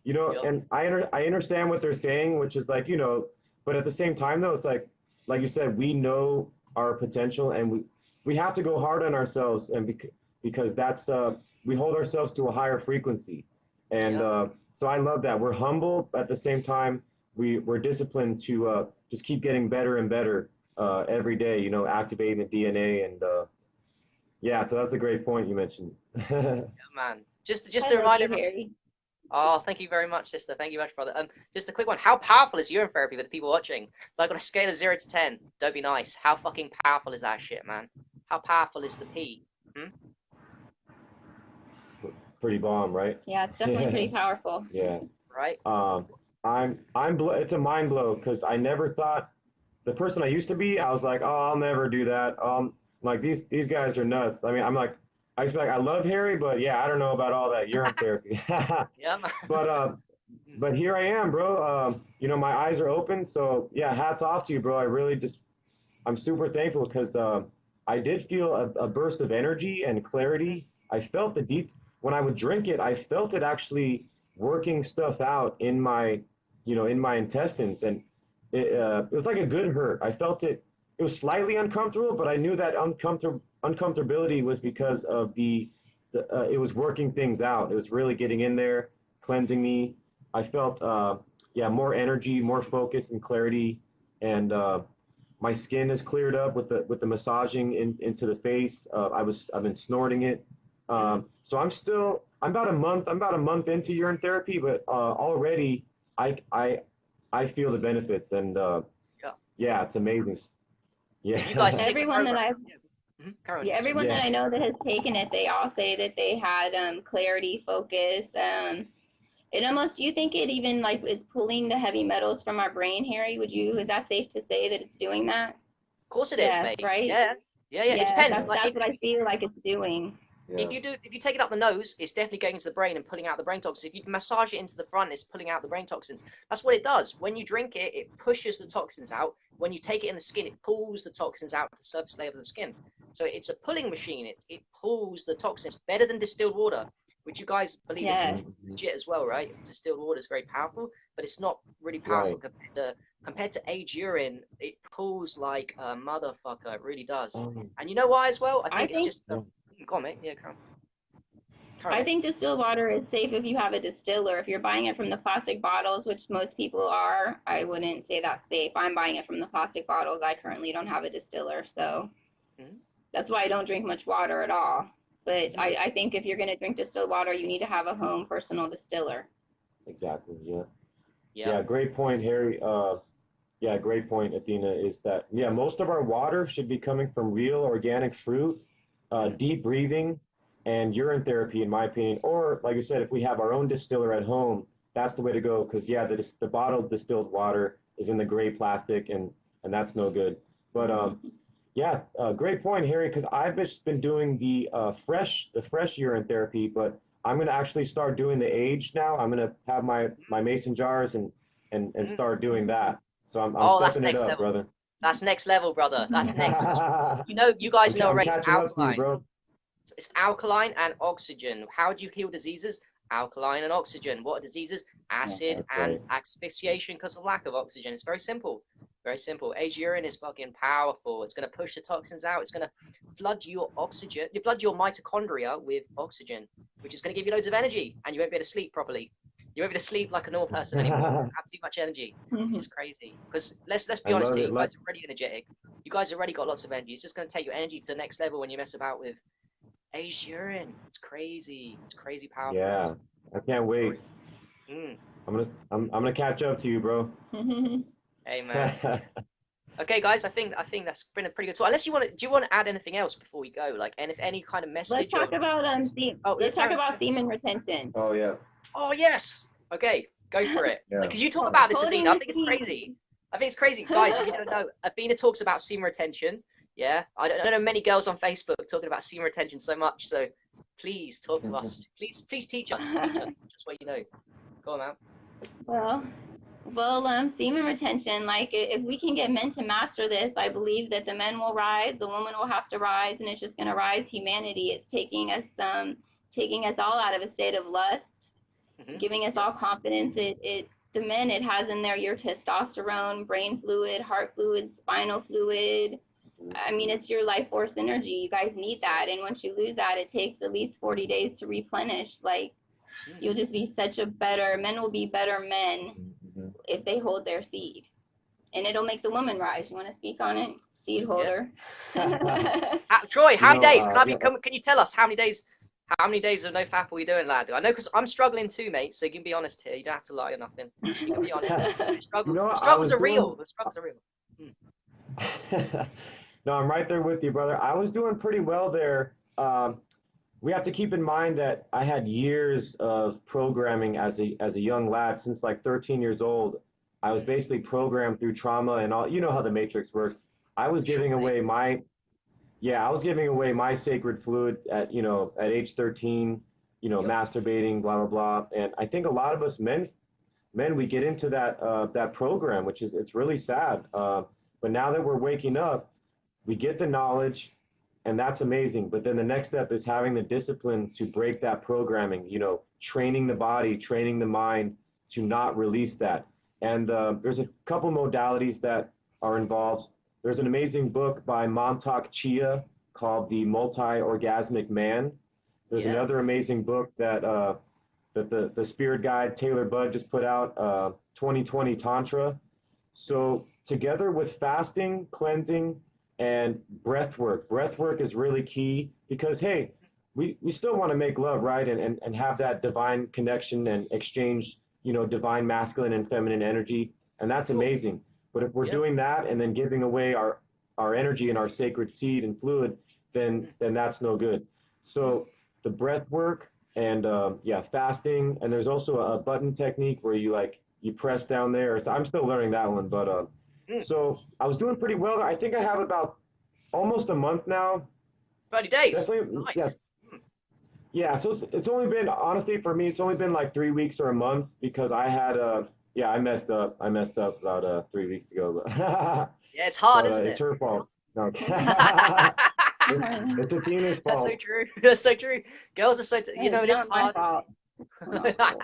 and I understand what they're saying, which is like, but at the same time though, it's like you said, we know our potential, and we have to go hard on ourselves, and because that's we hold ourselves to a higher frequency. And so I love that. We're humble, but at the same time we're disciplined to just keep getting better and better every day, activating the DNA. And yeah, so that's a great point you mentioned. Yeah, man. Just I to love remind you, everyone. Harry. Oh, thank you very much, sister. Thank you very much, brother. Just a quick one. How powerful is urine therapy for the people watching? Like on a scale of 0 to 10, don't be nice. How fucking powerful is that shit, man? How powerful is the pee? Pretty bomb, right? Yeah, it's definitely pretty powerful. Yeah. Right? It's a mind blow, because I never thought, the person I used to be, I was like, oh, I'll never do that. Like these guys are nuts. I mean, I used to be like, I love Harry, but yeah, I don't know about all that urine therapy. Yeah, man. But here I am, bro. My eyes are open. So yeah, hats off to you, bro. I'm super thankful, because I did feel a burst of energy and clarity. I felt when I would drink it, I felt it actually working stuff out in my intestines. And it was like a good hurt. I felt it. It was slightly uncomfortable, but I knew that uncomfortability was because of it was working things out. It was really getting in there, cleansing me. I felt, yeah, more energy, more focus and clarity, and my skin is cleared up with the massaging into the face. I've been snorting it. So I'm about a month into urine therapy, but already I feel the benefits, and Yeah. yeah, it's amazing. If you guys Yeah. stick the Everyone that program, I've carry on. Yeah, Sorry. everyone that Yeah. I know that has taken it, they all say that they had clarity, focus. It almost, do you think it even like is pulling the heavy metals from our brain, Harry? Is that safe to say that it's doing that? Of course it is, Yes, mate. right? Yeah, yeah, yeah. It Yes, depends. that's Like that's what I feel like it's doing. Yeah. if you take it up the nose, it's definitely going into the brain and pulling out the brain toxins. If you massage it into the front, it's pulling out the brain toxins. That's what it does. When you drink it, it pushes the toxins out. When you take it in the skin, it pulls the toxins out of the surface layer of the skin. So it's a pulling machine. It pulls the toxins better than distilled water, which you guys believe is Yes. legit as well, right? Distilled water is very powerful, but it's not really powerful Right. compared to aged urine. It pulls like a motherfucker. It really does. Um, And you know why as well? I I think it's think just yeah. go on, mate. Yeah, come on. I think distilled water is safe if you have a distiller. If you're buying it from the plastic bottles, which most people are, I wouldn't say that's safe. I'm buying it from the plastic bottles. I currently don't have a distiller, so Mhm. that's why I don't drink much water at all. But Mhm. I think if you're going to drink distilled water, you need to have a home personal distiller. Exactly. Yeah. Yeah. Yeah. Great point, Harry. Yeah, great point, Athena. Is that yeah? Most of our water should be coming from real organic fruit, Mm. deep breathing, and urine therapy, in my opinion. Or like you said, if we have our own distiller at home, that's the way to go. Because yeah, the bottled distilled water is in the gray plastic, and that's no good. But yeah, great point, Harry. Because I've just been doing the fresh urine therapy, but I'm gonna actually start doing the aged now. I'm gonna have my mason jars and Mm. start doing that. So I'm Oh, that's stepping it next up, level. brother. That's next level, brother. That's next. I'm You guys know I'm already. It's catching up to you, alkaline. bro. It's alkaline and oxygen. How do you heal diseases? Alkaline and oxygen. What are diseases? Acid That's and right. asphyxiation because of lack of oxygen. It's very simple. Very simple. Aged urine is fucking powerful. It's going to push the toxins out. It's going to flood your oxygen, flood your mitochondria with oxygen, which is going to give you loads of energy, and you won't be able to sleep properly. You won't be able to sleep like a normal person anymore. You have too much energy, which is crazy. Because let's I be honest love here, it. you guys are already energetic. You guys already got lots of energy. It's just going to take your energy to the next level when you mess about with aged urine. It's crazy. It's crazy powerful. Yeah, I can't wait. Mm. I'm gonna catch up to you, bro. Hey man. Okay, guys. I think that's been a pretty good talk. Unless you want to, do you want to add anything else before we go? Like, and if any kind of let's message or talk about oh yeah, let's talk Taryn. about semen retention. Oh yeah, Oh yes. Okay, go for it. yeah. Because you talk about this, Holding Athena. I the think it's crazy. seed. I think it's crazy, guys. If you don't know, Athena talks about semen retention. Yeah, I don't know many girls on Facebook talking about semen retention so much. So please talk to us. Please teach us. Teach us. Teach us what you know. Go on, man. Well, semen retention, like if we can get men to master this, I believe that the men will rise, the woman will have to rise, and it's just going to rise humanity. It's taking us all out of a state of lust, giving us Yeah. all confidence. The men, it has in there your testosterone, brain fluid, heart fluid, spinal fluid. I mean, it's your life force energy. You guys need that, and once you lose that, it takes at least 40 days to replenish. Like, you'll just be men will be better men if they hold their seed. And it'll make the woman rise. You want to speak on it? Seed Yeah. holder. Troy, how many days? Yeah, Can you tell us how many days? How many days of no fap are we doing, lad? I know because I'm struggling too, mate. So you can be honest here. You don't have to lie or nothing. You can be honest. The struggles. The I struggles was are doing. real. The struggles are real. No, I'm right there with you, brother. I was doing pretty well there. We have to keep in mind that I had years of programming as a young lad since like 13 years old. I was basically programmed through trauma and all. You know how the matrix works. I was Sure, giving mate. away my Yeah, I was giving away my sacred fluid at age 13, Yep. masturbating, blah blah blah. And I think a lot of us men we get into that program, which is it's really sad. But now that we're waking up, we get the knowledge, and that's amazing. But then the next step is having the discipline to break that programming, training the body, training the mind to not release that. And there's a couple modalities that are involved. There's an amazing book by Montauk Chia called The Multi-Orgasmic Man. There's Yeah. another amazing book that the spirit guide Taylor Budd just put out, 2020 Tantra. So together with fasting, cleansing, and breath work is really key because hey, we still want to make love, right? And have that divine connection and exchange, divine masculine and feminine energy. And that's Cool. amazing. But if we're Yeah. doing that and then giving away our energy and our sacred seed and fluid, then that's no good. So the breath work and yeah, fasting, and there's also a button technique where you press down there. So I'm still learning that one, but Mm. so I was doing pretty well. I think I have about almost a month now. 30 days. Definitely, yeah, Nice. yeah. So it's only been, honestly, for me, it's only been like 3 weeks or a month because I had yeah, I messed up. I messed up about 3 weeks ago, but Yeah, it's hard, but isn't it's it? her fault. No, it's Athena's That's so fault. true. That's so true. Girls are so, you know, It's it is not my hard. fault. No,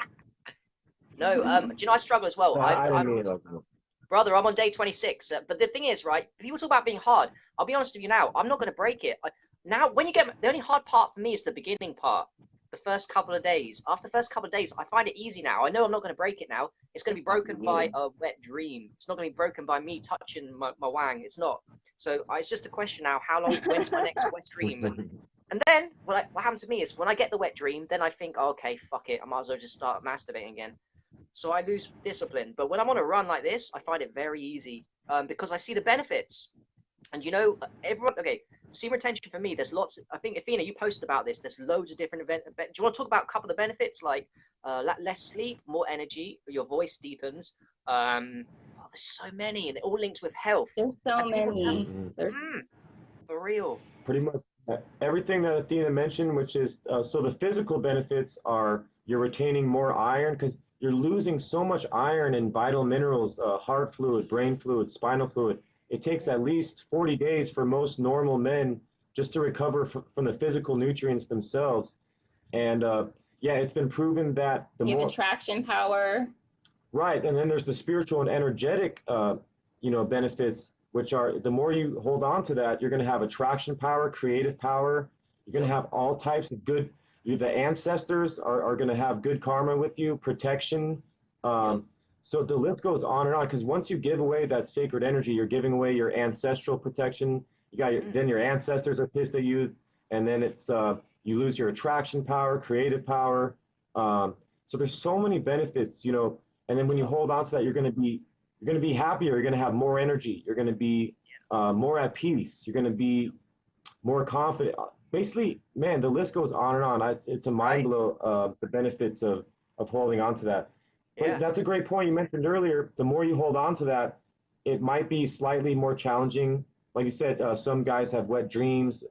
No, do you know I struggle as well? I didn't I'm mean it like that. brother, I'm on day 26. But the thing is, right? People talk about being hard. I'll be honest with you now. I'm not going to break it. Now, when you get the only hard part for me is the beginning part, the first couple of days. After the first couple of days, I find it easy now. I know I'm not going to break it now. It's going to be broken by a wet dream. It's not going to be broken by me touching my wang. It's not. So it's just a question now. How long? When's my next wet dream? And then what happens to me is when I get the wet dream, then I think, oh, okay, fuck it. I might as well just start masturbating again. So I lose discipline. But when I'm on a run like this, I find it very easy because I see the benefits. And you know, everyone, okay, seam retention for me, there's lots. I think, Athena, you posted about this. There's loads of different events. Do you want to talk about a couple of the benefits, like less sleep, more energy, your voice deepens? There's so many, and it all linked with health. There's so And people tell, many. There's for real. Pretty much everything that Athena mentioned, which is so the physical benefits are you're retaining more iron because you're losing so much iron and vital minerals, heart fluid, brain fluid, spinal fluid. It takes at least 40 days for most normal men just to recover from the physical nutrients themselves. And yeah, it's been proven that the you have more attraction power. right, and then there's the spiritual and energetic, benefits, which are the more you hold on to that, you're going to have attraction power, creative power. You're going to have all types of good. The ancestors are going to have good karma with you, protection. Yep. So the list goes on and on because once you give away that sacred energy, you're giving away your ancestral protection. You got then your ancestors are pissed at you, and then it's you lose your attraction power, creative power. So there's so many benefits, and then when you hold on to that, you're going to be happier. You're going to have more energy. You're going to be more at peace. You're going to be more confident. Basically, man, the list goes on and on. It's a mind Right. blow, the benefits of holding on to that. But Yeah. that's a great point you mentioned earlier. The more you hold on to that, it might be slightly more challenging. Like you said, some guys have wet dreams,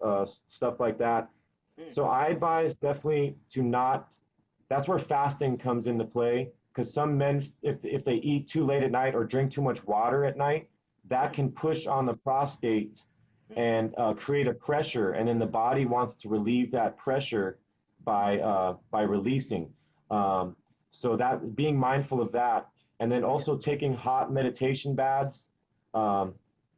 stuff like that. Mm. So I advise definitely to not. That's where fasting comes into play because some men, if they eat too late at night or drink too much water at night, that can push on the prostate and create a pressure, and then the body wants to relieve that pressure by releasing. Um, so that being mindful of that, and then also taking hot meditation baths, um,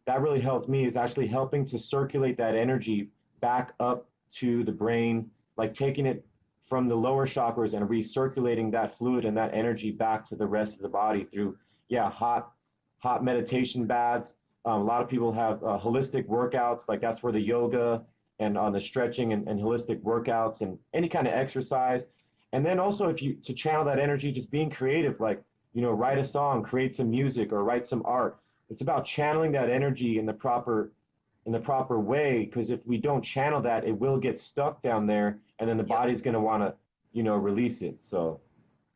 that really helped me. Is actually helping to circulate that energy back up to the brain, like taking it from the lower chakras and recirculating that fluid and that energy back to the rest of the body through, yeah, hot meditation baths. A lot of people have holistic workouts, like that's where the yoga and on the stretching and holistic workouts and any kind of exercise. And then also, if you to channel that energy, just being creative, like write a song, create some music, or write some art. It's about channeling that energy in the proper way, because if we don't channel that, it will get stuck down there, and then the Yep. body's going to want to release it. So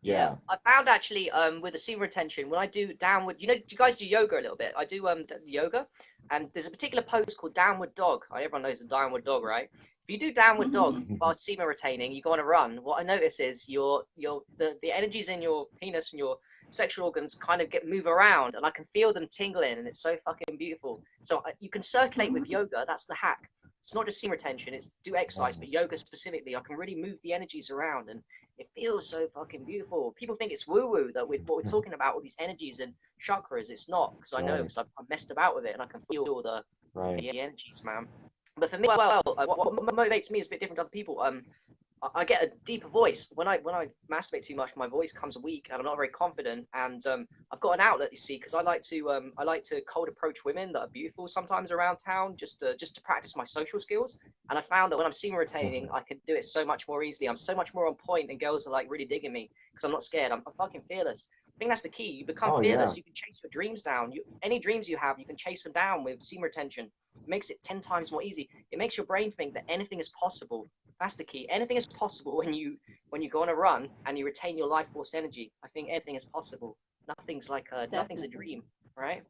Yeah, yeah. I found actually with the seam retention when I do downward, do you guys do yoga a little bit? I do yoga, and there's a particular pose called downward dog. Everyone knows the downward dog, right? If you do downward dog while semen retaining, you go on a run. What I notice is the energies in your penis and your sexual organs kind of move around, and I can feel them tingling, and it's so fucking beautiful. So you can circulate with yoga. That's the hack. It's not just semen retention; it's do exercise, but yoga specifically. I can really move the energies around, and it feels so fucking beautiful. People think it's woo-woo that what we're talking about, all these energies and chakras. It's not, because I know, Right. because I've messed about with it and I can feel Right. the energies, man. But for me, what motivates me is a bit different to other people. I get a deeper voice when I masturbate too much. My voice comes weak, and I'm not very confident. And I've got an outlet, you see, because I like to cold approach women that are beautiful sometimes around town, just to practice my social skills. And I found that when I'm semen retaining, I can do it so much more easily. I'm so much more on point, and girls are like really digging me because I'm not scared. I'm fucking fearless. I think that's the key. You become Oh yeah. fearless. You can chase your dreams down. Any dreams you have, you can chase them down with semen retention. It makes it 10 times more easy. It makes your brain think that anything is possible. That's the key. Anything is possible when you go on a run and you retain your life force energy. I think anything is possible. Nothing's a Definitely. dream, right?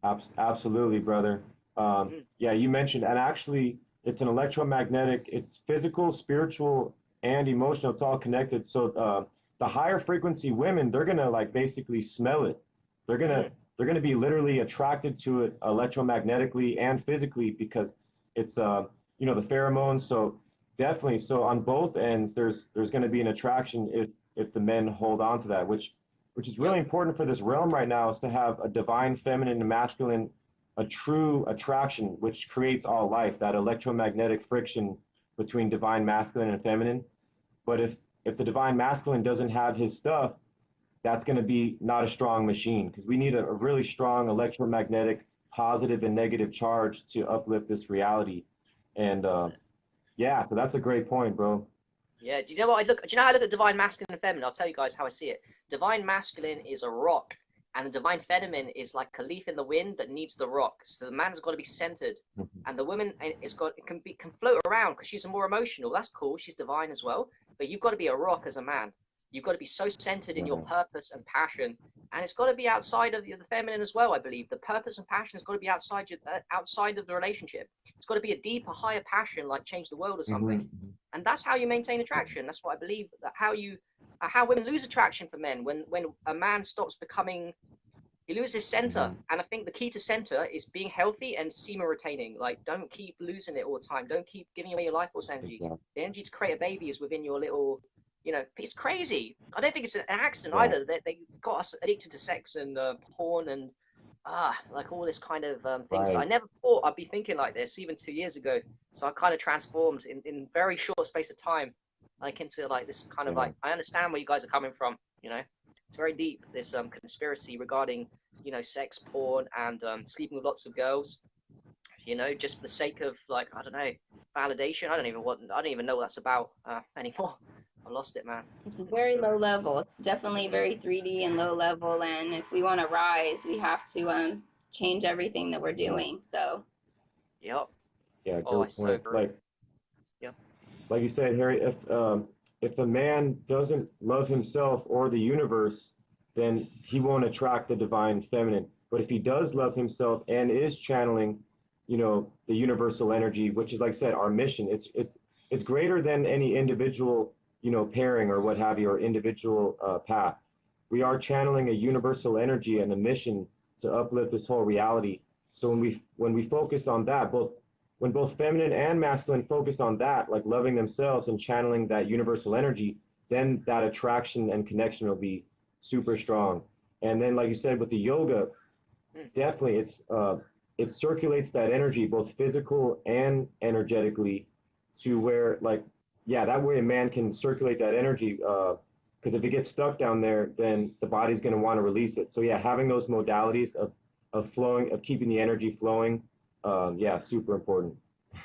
Absolutely, brother. Mm, Yeah, you mentioned, and actually, it's an electromagnetic. It's physical, spiritual, and emotional. It's all connected. So the higher frequency women, they're gonna like basically smell it. They're gonna mm, they're gonna be literally attracted to it electromagnetically and physically because it's the pheromones. So definitely, so on both ends, there's gonna be an attraction if the men hold on to that, which is really yep. important for this realm right now is to have a divine feminine and masculine, a true attraction which creates all life, that electromagnetic friction between divine masculine and feminine. But if the divine masculine doesn't have his stuff, that's going to be not a strong machine because we need a really strong electromagnetic positive and negative charge to uplift this reality. And yeah, so that's a great point, bro. Yeah. Do you know what I look? Do you know how I look at divine masculine and feminine? I'll tell you guys how I see it. Divine masculine is a rock, and the divine feminine is like a leaf in the wind that needs the rock. So the man's got to be centered, and the woman can float around because she's more emotional. That's cool. She's divine as well, but you've got to be a rock as a man. You've got to be so centered in your Right. purpose and passion, and it's got to be outside of the feminine as well. I believe the purpose and passion has got to be outside of the relationship. It's got to be a deeper, higher passion, like change the world or something, Mm-hmm. and that's how you maintain attraction. That's what I believe. That how women lose attraction for men when a man stops becoming, he loses his center. Mm-hmm. And I think the key to center is being healthy and semen retaining. Like, don't keep losing it all the time. Don't keep giving away your life force energy. Exactly. The energy to create a baby is within your little, it's crazy. I don't think it's an accident Right. either. They got us addicted to sex and porn and like all this kind of things that I Right. never thought I'd be thinking like this even 2 years ago. So I kind of transformed in very short space of time, like into like this kind of Yeah. like, I understand where you guys are coming from. It's very deep, this conspiracy regarding sex, porn, and sleeping with lots of girls. Just for the sake of, like, I don't know, validation. I don't even know what that's about anymore. I lost it, man. It's very low level. It's definitely very 3D and low level. And if we want to rise, we have to change everything that we're Yeah. doing. So Yep. Yeah. Oh, I Great so point. agree. Yep. Like you said, Harry, if a man doesn't love himself or the universe, then he won't attract the divine feminine. But if he does love himself and is channeling, the universal energy, which is like I said, our mission. It's greater than any individual, pairing or what have you, or individual path. We are channeling a universal energy and a mission to uplift this whole reality. So when we focus on that, when both feminine and masculine focus on that, like loving themselves and channeling that universal energy, then that attraction and connection will be super strong. And then, like you said, with the yoga, Mm. definitely it circulates that energy, both physical and energetically, to where like, yeah, that way a man can circulate that energy. Because if it gets stuck down there, then the body's going to want to release it. So yeah, having those modalities of flowing, of keeping the energy flowing, yeah, super important.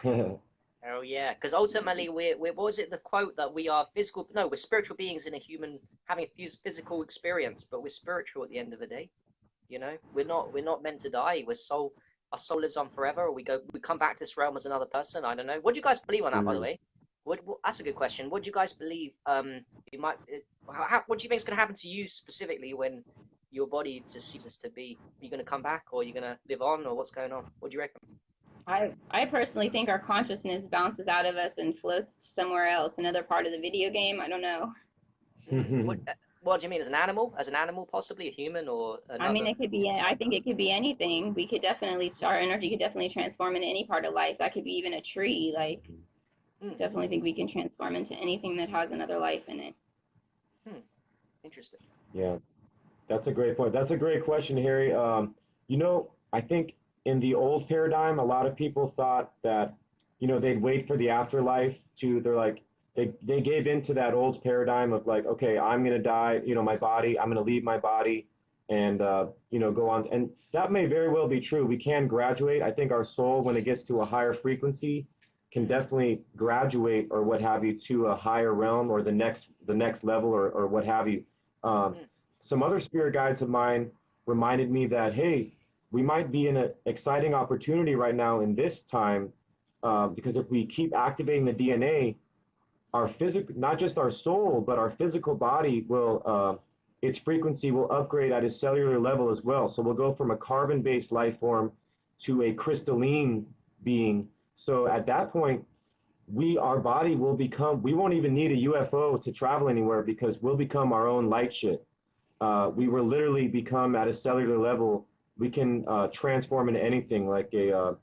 Oh yeah, because ultimately we're what was it, the quote that we are physical? No, we're spiritual beings in a human having a physical experience, but we're spiritual at the end of the day. We're not meant to die. Our soul lives on forever. Or we come back to this realm as another person. I don't know. What do you guys believe on that, by the Mhm. way? That's a good question. What do you guys believe? You might. What do you think is going to happen to you specifically when your body just ceases to be? Are you going to come back, or are you going to live on, or what's going on? What do you reckon? I personally think our consciousness bounces out of us and floats somewhere else, another part of the video game. I don't know. What do you mean, as an animal? As an animal, possibly a human or I mean, another it could be, I think it could be anything. We could definitely, our energy could definitely transform into any part of life. That could be even a tree. Like, Definitely think we can transform into anything that has another life in it. Interesting. Yeah, that's a great point. That's a great question, Harry. I think in the old paradigm, a lot of people thought that, they'd wait for the afterlife to, they're like, they gave into that old paradigm of like, okay, I'm going to die, my body, I'm going to leave my body and, go on. And that may very well be true. We can graduate. I think our soul, when it gets to a higher frequency, can definitely graduate or what have you to a higher realm or the next level or what have you. Um, some other spirit guides of mine reminded me that, hey, we might be in an exciting opportunity right now in this time, because if we keep activating the DNA, our physical, not just our soul, but our physical body its frequency will upgrade at a cellular level as well. So we'll go from a carbon-based life form to a crystalline being. So at that point, our body will become, we won't even need a UFO to travel anywhere because we'll become our own light ship. We will literally become at a cellular level. We can transform into anything like a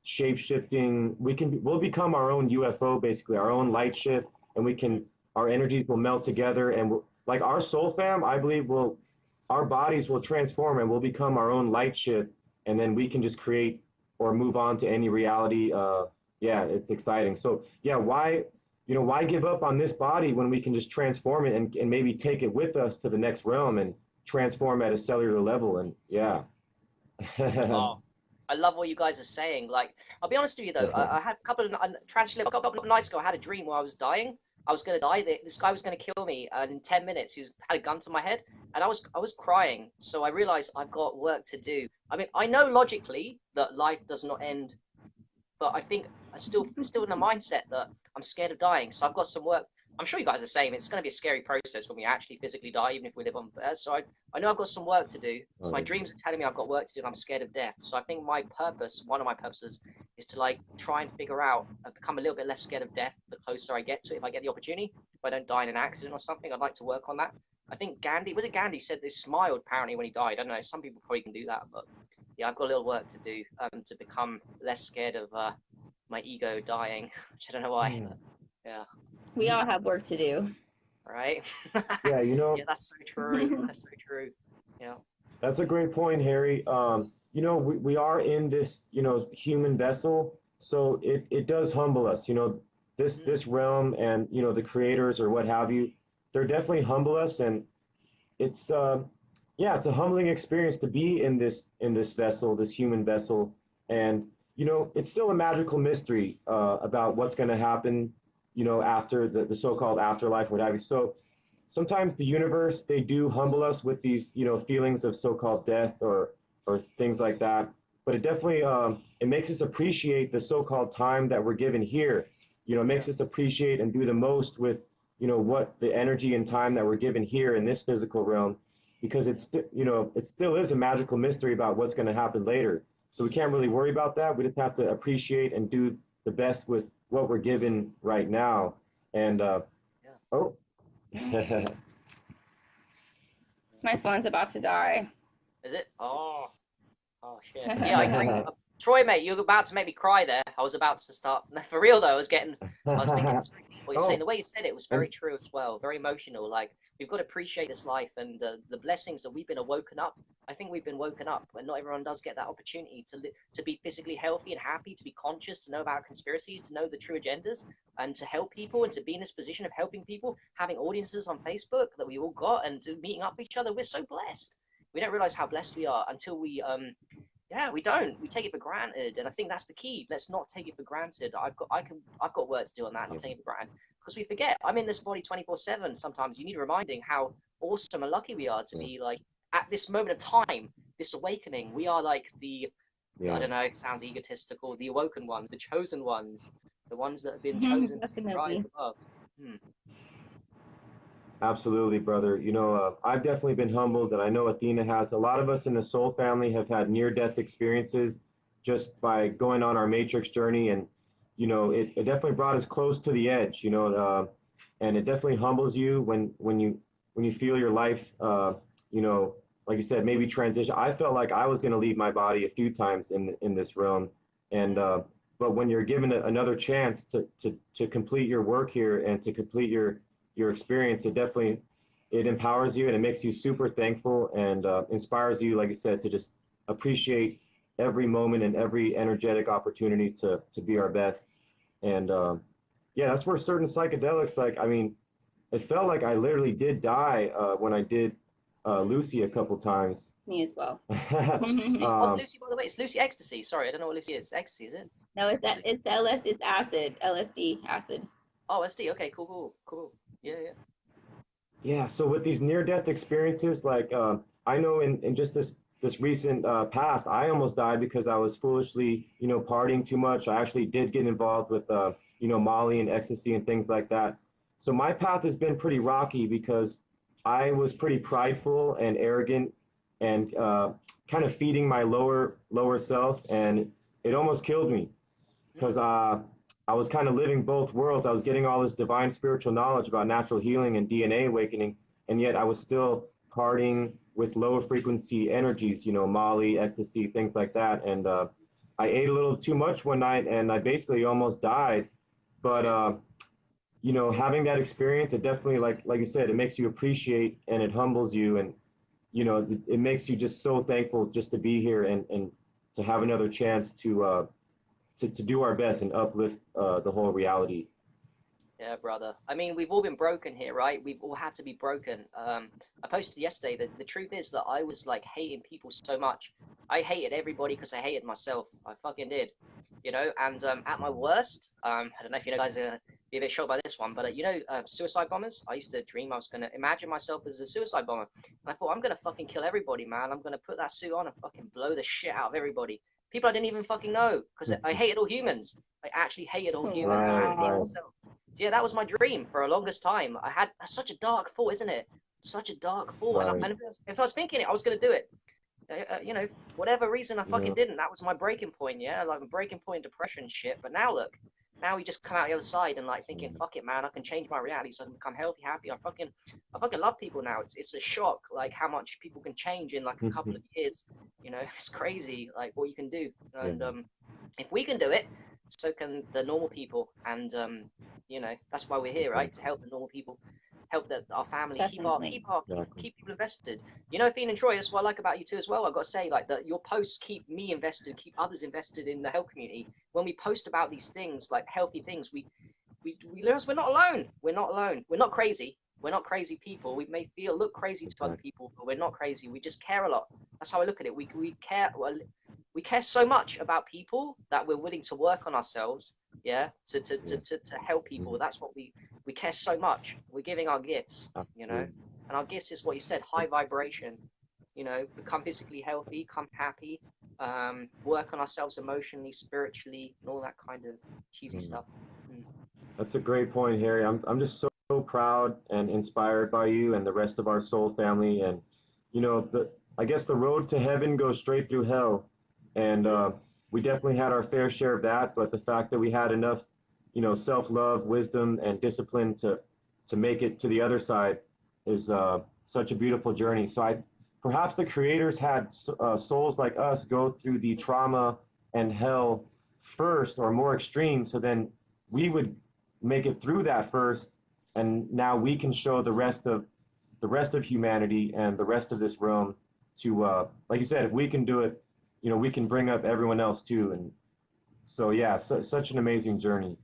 shape shifting. We'll become our own UFO, basically our own light ship, and our energies will melt together, and like our soul fam, I believe our bodies will transform and we'll become our own light ship, and then we can just create or move on to any reality. Yeah, it's exciting. So yeah, why give up on this body when we can just transform it and maybe take it with us to the next realm and transform at a cellular level? And yeah. Oh, I love what you guys are saying. Like, I'll be honest with you though. I had a couple of a couple of nights ago. I had a dream where I was dying. I was gonna die. This guy was gonna kill me, and in 10 minutes, he had a gun to my head, and I was crying. So I realized I've got work to do. I mean, I know logically that life does not end, but I think I still in the mindset that I'm scared of dying. So I've got some work. I'm sure you guys are the same. It's going to be a scary process when we actually physically die, even if we live on Earth. So I know I've got some work to do. My dreams are telling me I've got work to do, and I'm scared of death. So I think my purpose, one of my purposes, is to like try and figure out, become a little bit less scared of death the closer I get to it. If I get the opportunity, if I don't die in an accident or something, I'd like to work on that. I think Gandhi said they smiled apparently when he died. I don't know. Some people probably can do that, but yeah, I've got a little work to do to become less scared of my ego dying, which I don't know why. But yeah. We all have work to do. Right? Yeah, Yeah, that's so true. That's so true. Yeah. that's a great point, Harry. We are in this, human vessel, so it does humble us. This realm and the creators or what have you, they're definitely humble us, and it's yeah, it's a humbling experience to be in this vessel, this human vessel, and it's still a magical mystery about what's going to happen, after the so-called afterlife, what have you. So sometimes the universe, they do humble us with these feelings of so-called death or things like that, but it definitely it makes us appreciate the so-called time that we're given here. It makes us appreciate and do the most with what the energy and time that we're given here in this physical realm, because it still is a magical mystery about what's going to happen later. So we can't really worry about that. We just have to appreciate and do the best with what we're given right now. And oh. My phone's about to die. Is it? Oh. Oh shit. Yeah, Troy, mate, you're about to make me cry there. I was about to start. No, for real though, I was thinking it's very deep what you're saying. The way you said it was very true as well. Very emotional. Like, we've got to appreciate this life and the blessings that we've been awoken up. I think we've been woken up, but not everyone does get that opportunity to be physically healthy and happy, to be conscious, to know about conspiracies, to know the true agendas, and to help people, and to be in this position of helping people, having audiences on Facebook that we all got, and to meeting up with each other. We're so blessed. We don't realize how blessed we are until we yeah, we don't. We take it for granted, and I think that's the key. Let's not take it for granted. I've got work to do on that. Not taking it for granted, because we forget. I'm in this body 24/7. Sometimes you need reminding how awesome and lucky we are to be like at this moment of time, this awakening. We are like I don't know. It sounds egotistical. The awoken ones, the chosen ones, the ones that have been chosen to rise above. Absolutely, brother. I've definitely been humbled, and I know Athena has. A lot of us in the Soul family have had near-death experiences just by going on our Matrix journey, and it definitely brought us close to the edge. And it definitely humbles you when you feel your life, like you said, maybe transition. I felt like I was going to leave my body a few times in this realm, and but when you're given another chance to complete your work here and to complete your experience, it definitely it empowers you and it makes you super thankful and inspires you, like you said, to just appreciate every moment and every energetic opportunity to be our best. And yeah, that's where certain psychedelics, like, I mean, it felt like I literally did die when I did Lucy a couple times. Me as well. What's Lucy? What's um, Lucy, by the way? It's Lucy Ecstasy. Sorry, I don't know what Lucy is. Ecstasy, is it? No, it's acid, LSD acid. Oh, SD. Okay, cool, cool, cool. Yeah, yeah. yeah, so with these near-death experiences, like I know in just this recent past, I almost died because I was foolishly, partying too much. I actually did get involved with, Molly and ecstasy and things like that. So my path has been pretty rocky because I was pretty prideful and arrogant and kind of feeding my lower self, and it almost killed me because I was kind of living both worlds. I was getting all this divine spiritual knowledge about natural healing and DNA awakening, and yet I was still partying with lower frequency energies, Molly, ecstasy, things like that. And I ate a little too much one night, and I basically almost died. But having that experience, it definitely, like you said, it makes you appreciate and it humbles you, and it makes you just so thankful just to be here and to have another chance to do our best and uplift the whole reality. Yeah, brother. I mean, we've all been broken here, right? We've all had to be broken. I posted yesterday that the truth is that I was like hating people so much. I hated everybody because I hated myself. I fucking did. And at my worst, I don't know if you know guys are gonna be a bit shocked by this one, but suicide bombers. I used to dream I was gonna imagine myself as a suicide bomber, and I thought I'm gonna fucking kill everybody, man. I'm gonna put that suit on and fucking blow the shit out of everybody. People I didn't even fucking know because I hated all humans. I actually hated all Oh, humans. I Right, hated wow. right. myself. So yeah, that was my dream for a longest time. I had such a dark thought, isn't it? Such a dark thought, Right. and if I was thinking it, I was gonna do it. Whatever reason I fucking Yeah. didn't. That was my breaking point, yeah, like a breaking point, depression shit. But now look, now we just come out the other side and like thinking, fuck it, man, I can change my reality, so I can become healthy, happy. I fucking love people now. It's a shock, like how much people can change in like a couple of years. It's crazy, like what you can do, Yeah. and if we can do it, so can the normal people, and that's why we're here, right? To help the normal people, help our family, Definitely. Exactly. keep people invested. Athena and Troy, that's what I like about you too as well. I've got to say, like, that your posts keep me invested, keep others invested in the health community. When we post about these things, like healthy things, we realize we're not alone. We're not alone. We're not crazy. We're not crazy people. We may look crazy to other Exactly. people, but we're not crazy. We just care a lot. That's how I look at it. We care. Well, we care so much about people that we're willing to work on ourselves. Yeah, Yeah. to help people. That's what we care so much. We're giving our gifts. Absolutely. And our gifts is what you said, high vibration. Become physically healthy, become happy, work on ourselves emotionally, spiritually, and all that kind of cheesy Mm. stuff. Mm. That's a great point, Harry. I'm just so proud and inspired by you and the rest of our soul family. And I guess the road to heaven goes straight through hell, and we definitely had our fair share of that. But the fact that we had enough, self-love, wisdom, and discipline to make it to the other side is such a beautiful journey. So perhaps the creators had souls like us go through the trauma and hell first, or more extreme, so then we would make it through that first, and now we can show the rest of humanity and the rest of this realm to like you said, if we can do it, we can bring up everyone else too. And so yeah, such an amazing journey.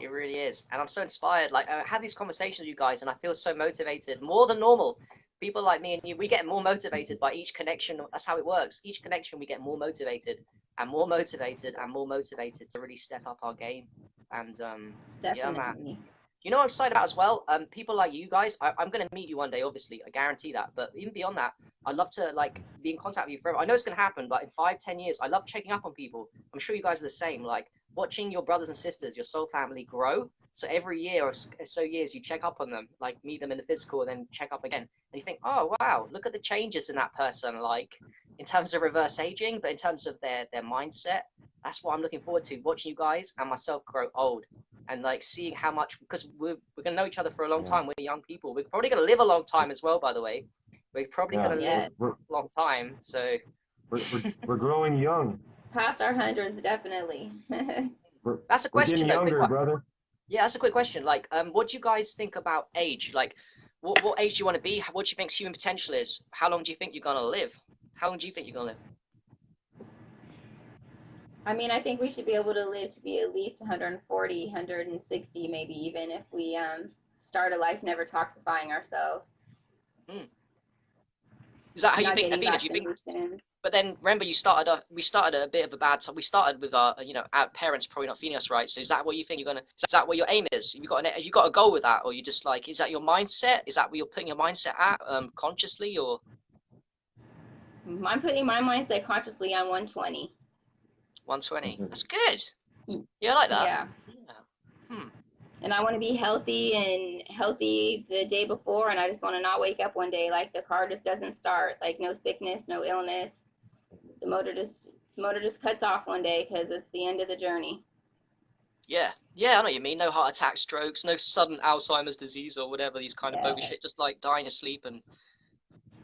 It really is. And I'm so inspired. Like, I have these conversations with you guys, and I feel so motivated, more than normal. People like me and you, we get more motivated by each connection. That's how it works. Each connection, we get more motivated and more motivated and more motivated to really step up our game. And yeah, man. Definitely. I'm excited about as well. People like you guys, I'm going to meet you one day, obviously. I guarantee that. But even beyond that, I'd love to like be in contact with you forever. I know it's going to happen, but in 5, 10 years, I love checking up on people. I'm sure you guys are the same. Like watching your brothers and sisters, your soul family grow. So every year or so years, you check up on them, like meet them in the physical, and then check up again. And you think, oh wow, look at the changes in that person. Like in terms of reverse aging, but in terms of their mindset, that's what I'm looking forward to. Watching you guys and myself grow old and like seeing how much, because we're going to know each other for a long Yeah. time. We're young people. We're probably going to live a long time as well, by the way. We're probably Yeah. going to live Yes. a long time. So We're growing young. Past our hundreds, definitely. That's a We're getting question though. Quick younger, one. brother. Yeah, that's a quick question. Like, what do you guys think about age? Like, what age do you want to be? What do you think human potential is? How long do you think you're gonna live? How long do you think you're gonna live? I mean, I think we should be able to live to be at least 140, 160, maybe even if we start a life never toxifying ourselves, Hmm. Is that how you not think, getting Athena? Do you think? vaccinations. But then remember, we started a bit of a bad time. We started with our parents probably not feeding us right. So is that what you think you're gonna? Is that what your aim is? Have you got a goal with that, or you just like? Is that your mindset? Is that where you're putting your mindset at, consciously, or I'm putting my mindset consciously on 120. 120? Mhm. That's good. Yeah, I like that. Yeah. Yeah. Hmm. And I want to be healthy the day before, and I just want to not wake up one day like the car just doesn't start, like no sickness, no illness. The motor just cuts off one day because it's the end of the journey. Yeah. Yeah, I know what you mean. No heart attack, strokes, no sudden Alzheimer's disease or whatever, these kind of bogus Yes. shit. Just like die in your sleep and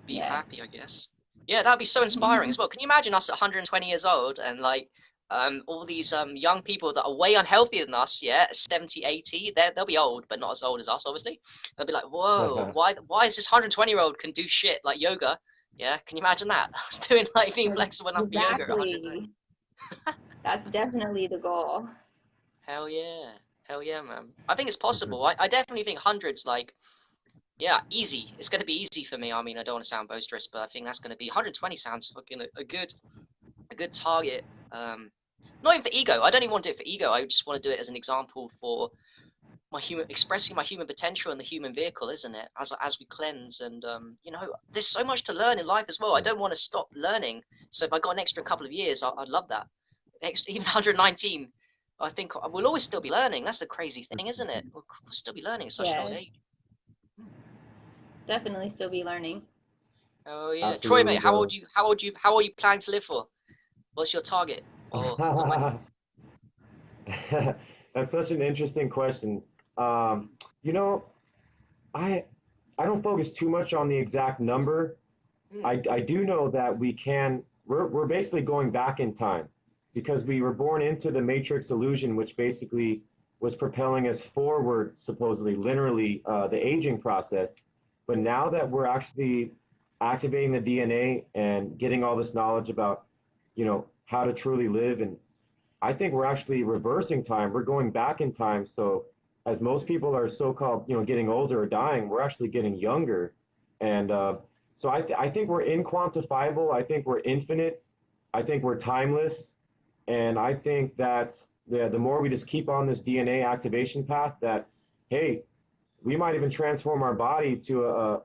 be Yes. happy, I guess. Yeah, that'd be so inspiring as well. Can you imagine us at 120 years old and like all these young people that are way unhealthier than us, yeah, 70, 80, they'll be old, but not as old as us, obviously. They'll be like, whoa, why is this 120-year-old can do shit like yoga? Yeah, can you imagine that? Us doing like being flexible enough for yoga at 120. Exactly. That's definitely the goal. Hell yeah. Hell yeah, man. I think it's possible. I definitely think hundreds like yeah, easy. It's going to be easy for me. I mean, I don't want to sound boisterous, but I think that's going to be 120 sounds fucking a good target. Not even for ego. I don't even want to do it for ego. I just want to do it as an example for my human expressing my human potential in the human vehicle, isn't it? As we cleanse and there's so much to learn in life as well. I don't want to stop learning. So if I got an extra couple of years, I'd love that. Even 119. I think we'll always still be learning. That's the crazy thing, isn't it? We'll still be learning at such an old Yes. age. Definitely still be learning. Oh yeah, Troy, Absolutely, mate. bro. How old you planning to live for? What's your target or mindset? That's such an interesting question. Um, you know, I I don't focus too much on the exact number. Hmm. I do know that we're basically going back in time because we were born into the matrix illusion, which basically was propelling us forward, supposedly, literally, the aging process. But now that we're actually activating the DNA and getting all this knowledge about, how to truly live, and I think we're actually reversing time. We're going back in time. So as most people are so-called, getting older or dying, we're actually getting younger. And so I think we're inquantifiable. I think we're infinite. I think we're timeless. And I think that the more we just keep on this DNA activation path, that, hey, we might even transform our body to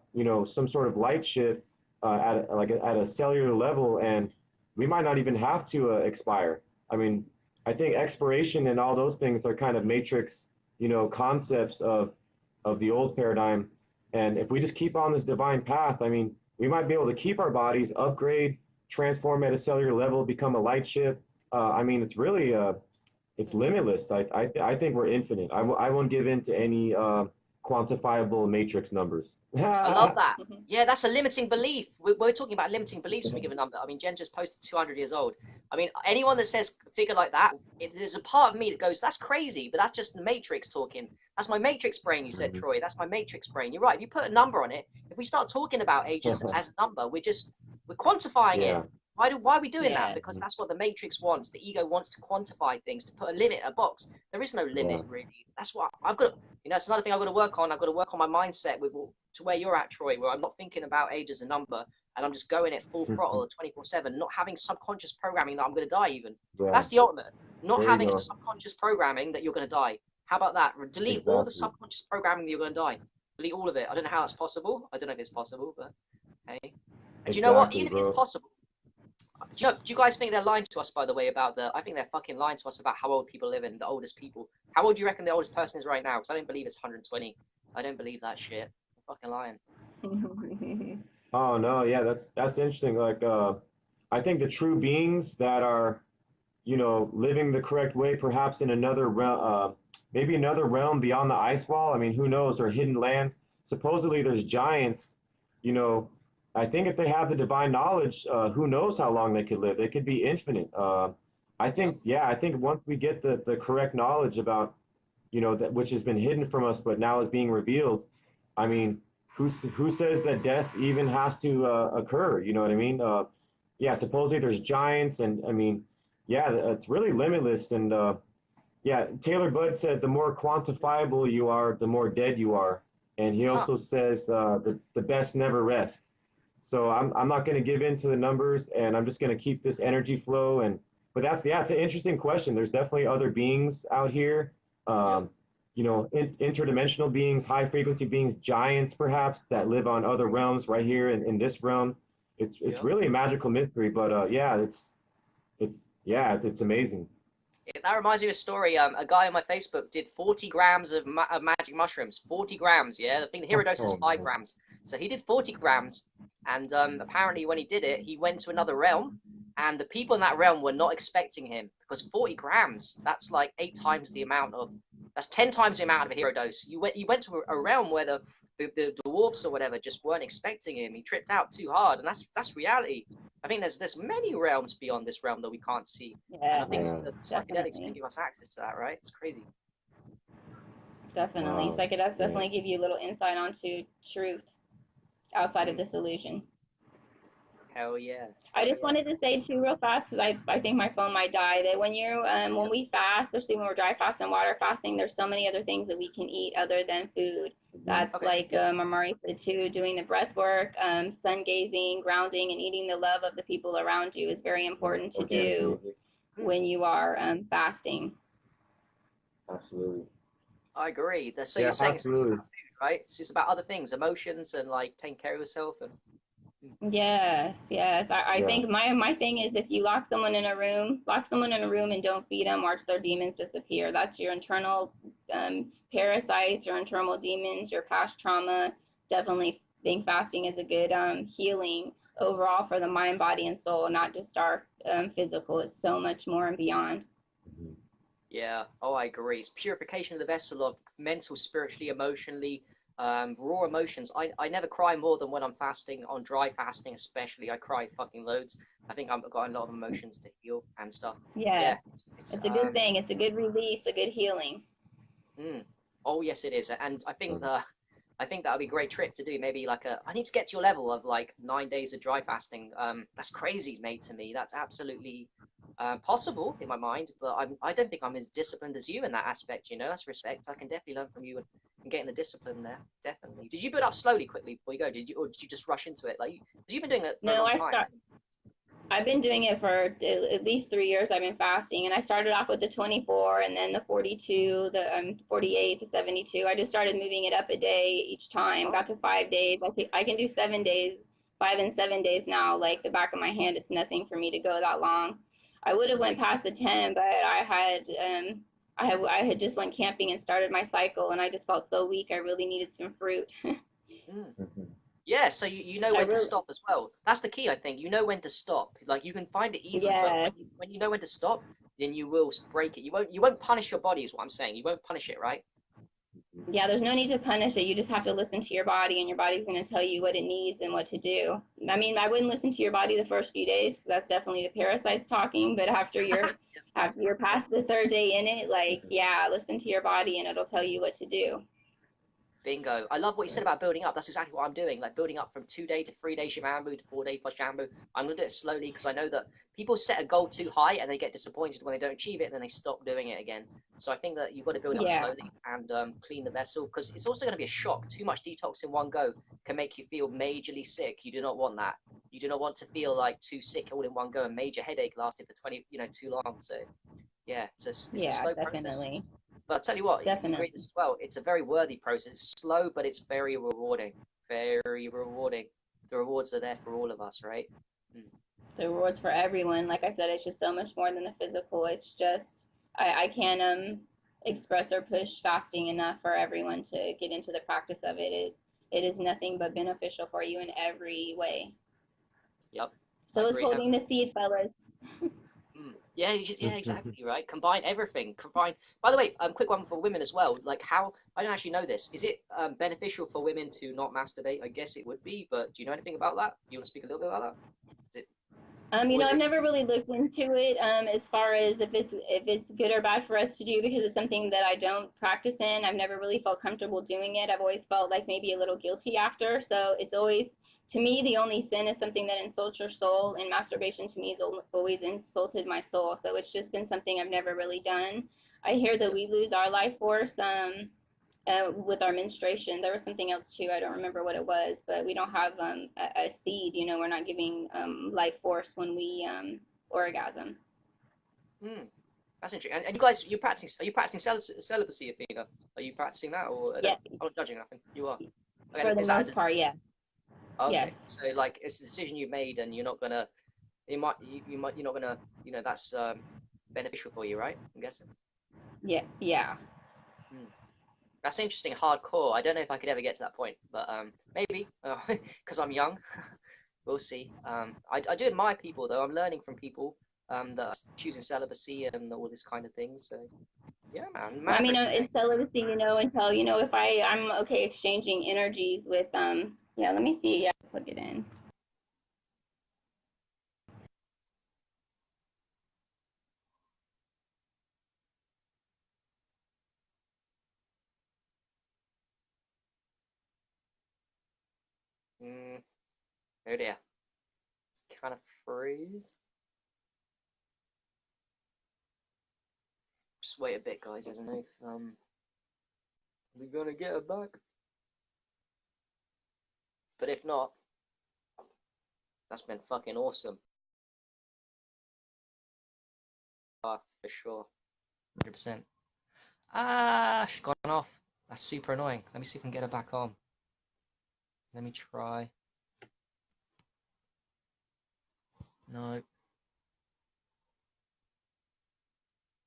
some sort of light shift at a cellular level, and we might not even have to expire. I mean, I think expiration and all those things are kind of matrix, concepts of the old paradigm. And if we just keep on this divine path, I mean, we might be able to keep our bodies, upgrade, transform at a cellular level, become a light shift. I mean, it's really it's limitless. I think we're infinite. I won't give in to any quantifiable matrix numbers. I love that. Mhm. Yeah, that's a limiting belief. We're talking about limiting beliefs when we give a number. I mean, Jen just posted 200 years old. I mean, anyone that says a figure like that, there's a part of me that goes, that's crazy, but that's just the matrix talking. That's my matrix brain, you said, Troy. That's my matrix brain. You're right. If you put a number on it, if we start talking about ages as a number, we're quantifying it. Yeah, Why are we doing that? Yes. Because that's what the matrix wants. The ego wants to quantify things, to put a limit, a box. There is no yeah. limit, really. That's what I've got. That's another thing I've got to work on. I've got to work on my mindset to where you're at, Troy, where I'm not thinking about age as a number and I'm just going at full throttle 24/7, not having subconscious programming that I'm going to die even. Yeah, That's the ultimate. Not there you having a go. subconscious programming that you're going to die. How about that? Delete all the Exactly. subconscious programming that you're going to die. Delete all of it. I don't know how it's possible. I don't know if it's possible, but hey. And do you know what? Exactly, Even if it's bro. possible, do you guys think they're lying to us, by the way, about I think they're fucking lying to us about how old people live in, the oldest people. How old do you reckon the oldest person is right now? Because I don't believe it's 120. I don't believe that shit. They're fucking lying. Oh no, yeah, that's interesting. Like, I think the true beings that are, living the correct way, perhaps in another realm, maybe another realm beyond the ice wall. I mean, who knows? Or hidden lands. Supposedly, there's giants. You know, I think if they have the divine knowledge, who knows how long they could live? They could be infinite. I Yep. think, yeah, I think once we get the correct knowledge about, that which has been hidden from us, but now is being revealed. I mean, who says that death even has to occur? You know what I mean? Yeah, supposedly there's giants, and I mean, yeah, it's really limitless. And yeah, Taylor Budd said the more quantifiable you are, the more dead you are. And he Huh. also says the best never rest. So I'm not going to give in to the numbers, and I'm just going to keep this energy flow. And but that's, yeah, it's an interesting question. There's definitely other beings out here, Yep. um, interdimensional beings, high frequency beings, giants perhaps that live on other realms right here in this realm. It's Yep. really a magical mystery, but yeah, it's amazing. That reminds me of a story. A guy on my Facebook did 40 grams of magic mushrooms. 40 grams, yeah? I think the hero dose is Oh 5 man. grams. So he did 40 grams, and apparently when he did it, he went to another realm, and the people in that realm were not expecting him, because 40 grams, that's like 8 times the amount of, that's 10 times the amount of a hero dose. You went to a realm where the dwarfs or whatever just weren't expecting him. He tripped out too hard, and that's reality. I think there's many realms beyond this realm that we can't see. And Yeah, I think Yeah. the psychedelics can definitely. give us access to that, right? It's crazy. Definitely. Wow. Psychedelics Yeah. definitely give you a little insight onto truth outside of Mm. this illusion. Hell yeah. I Hell just yeah. wanted to say too real fast because I think my phone might die that when Yep. we fast, especially when we're dry fast and water fasting, there's so many other things that we can eat other than food. Mhm. That's Okay. like Amari said too, doing the breath work, sun gazing, grounding, and eating the love of the people around you is very important to Organic do music. Mm. when you are fasting. Absolutely. I agree. So you're Yeah, saying it's not just absolutely. about food, right? It's just about other things, emotions, and like taking care of yourself. And mm. Yes, yes. I Yeah. think my thing is if you lock someone in a room and don't feed them, watch their demons disappear. That's your internal parasites, your internal demons, your past trauma. Definitely think fasting is a good healing overall for the mind, body, and soul, not just our physical. It's so much more and beyond. Mhm. Yeah. Oh, I agree. It's purification of the vessel of mental, spiritually, emotionally, raw emotions. I never cry more than when I'm fasting, on dry fasting especially. I cry fucking loads. I think I've got a lot of emotions to heal and stuff. Yeah, Yeah. It's it's a good thing. It's a good release, a good healing. mm. Oh yes, it is. And Um, I think that would be a great trip to do. Maybe like I need to get to your level of like 9 days of dry fasting. That's crazy, mate, to me. That's absolutely possible in my mind, but I don't think I'm as disciplined as you in that aspect. That's respect. I can definitely learn from you and get in the discipline there. Definitely. Did you build up slowly, quickly before you go? Or did you just rush into it? Like, because you've been doing it for a No, long time. I've been doing it for at least 3 years. I've been fasting, and I started off with the 24, and then the 42, the 48, the 72. I just started moving it up a day each time. Oh, Got to 5 days. I can do 7 days, 5 and 7 days now. Like the back of my hand, it's nothing for me to go that long. I would have went nice. past the 10, but I had just went camping and started my cycle, and I just felt so weak. I really needed some fruit. Mm. mhm. Yeah, so you know I when to really stop as well. That's the key, I think. You know when to stop. Like you can find it easy, but Yes. when you know when to stop, then you will break it. You won't punish your body, is what I'm saying. You won't punish it, right? Yeah, there's no need to punish it. You just have to listen to your body, and your body's going to tell you what it needs and what to do. I mean, I wouldn't listen to your body the first few days because that's definitely the parasites talking. But after you're past the third day in it, like yeah, listen to your body, and it'll tell you what to do. Bingo. I love what you said Right. about building up. That's exactly what I'm doing. Like building up from 2 day to 3 day Shamambu to 4 day plus Shambu. I'm gonna do it slowly because I know that people set a goal too high and they get disappointed when they don't achieve it and then they stop doing it again. So I think that you've got to build up Yeah, slowly and clean the vessel because it's also going to be a shock. Too much detox in one go can make you feel majorly sick. You do not want that. You do not want to feel like too sick all in one go. A major headache lasting for 20, too long. So yeah, it's a yeah, slow process. definitely, But I'll tell you what, you agree definitely. this as well. It's a very worthy process. It's slow, but it's very rewarding. Very rewarding. The rewards are there for all of us, right? Mm. The rewards for everyone. Like I said, it's just so much more than the physical. It's just I can't express or push fasting enough for everyone to get into the practice of it. It is nothing but beneficial for you in every way. Yep, I So is agree. holding the seed, fellas. Yeah, yeah, exactly, right. Combine everything. Combine. By the way, quick one for women as well. Like, how I don't actually know this. Is it beneficial for women to not masturbate? I guess it would be, but do you know anything about that? You want to speak a little bit about that? Is it? Was I've it? never really looked into it as far as if it's good or bad for us to do because it's something that I don't practice in. I've never really felt comfortable doing it. I've always felt like maybe a little guilty after. So it's always to me the only sin is something that insults your soul, and masturbation to me has always insulted my soul. So it's just been something I've never really done. I hear that Yeah. we lose our life force with our menstruation. There was something else too. I don't remember what it was, but we don't have a seed. We're not giving life force when we orgasm. Hmm. That's interesting. And you guys, are you practicing celibacy, Athena? Are you practicing that, or Yeah, I'm not judging nothing? You are. Okay, for the is that a most part, yeah. okay? Yes. So like, it's a decision you made, and you're not gonna. You're not gonna. That's beneficial for you, right? I'm guessing. Yeah. Yeah. Hmm. That's interesting. Hardcore. I don't know if I could ever get to that point, but maybe because I'm young. We'll see. I do admire people though. I'm learning from people that are choosing celibacy and all this kind of thing. So yeah, man, Well, I mad mean, it's respect. celibacy, until if I'm okay exchanging energies with Yeah, let me see. Yeah, plug it in. Mm, oh dear, kind of freeze. Just wait a bit, guys. I don't know if we're gonna get it back, but if not, that's been fucking awesome. For sure, 100%. Ah, she's gone off. That's super annoying. Let me see if I can get her back on. Let me try. No.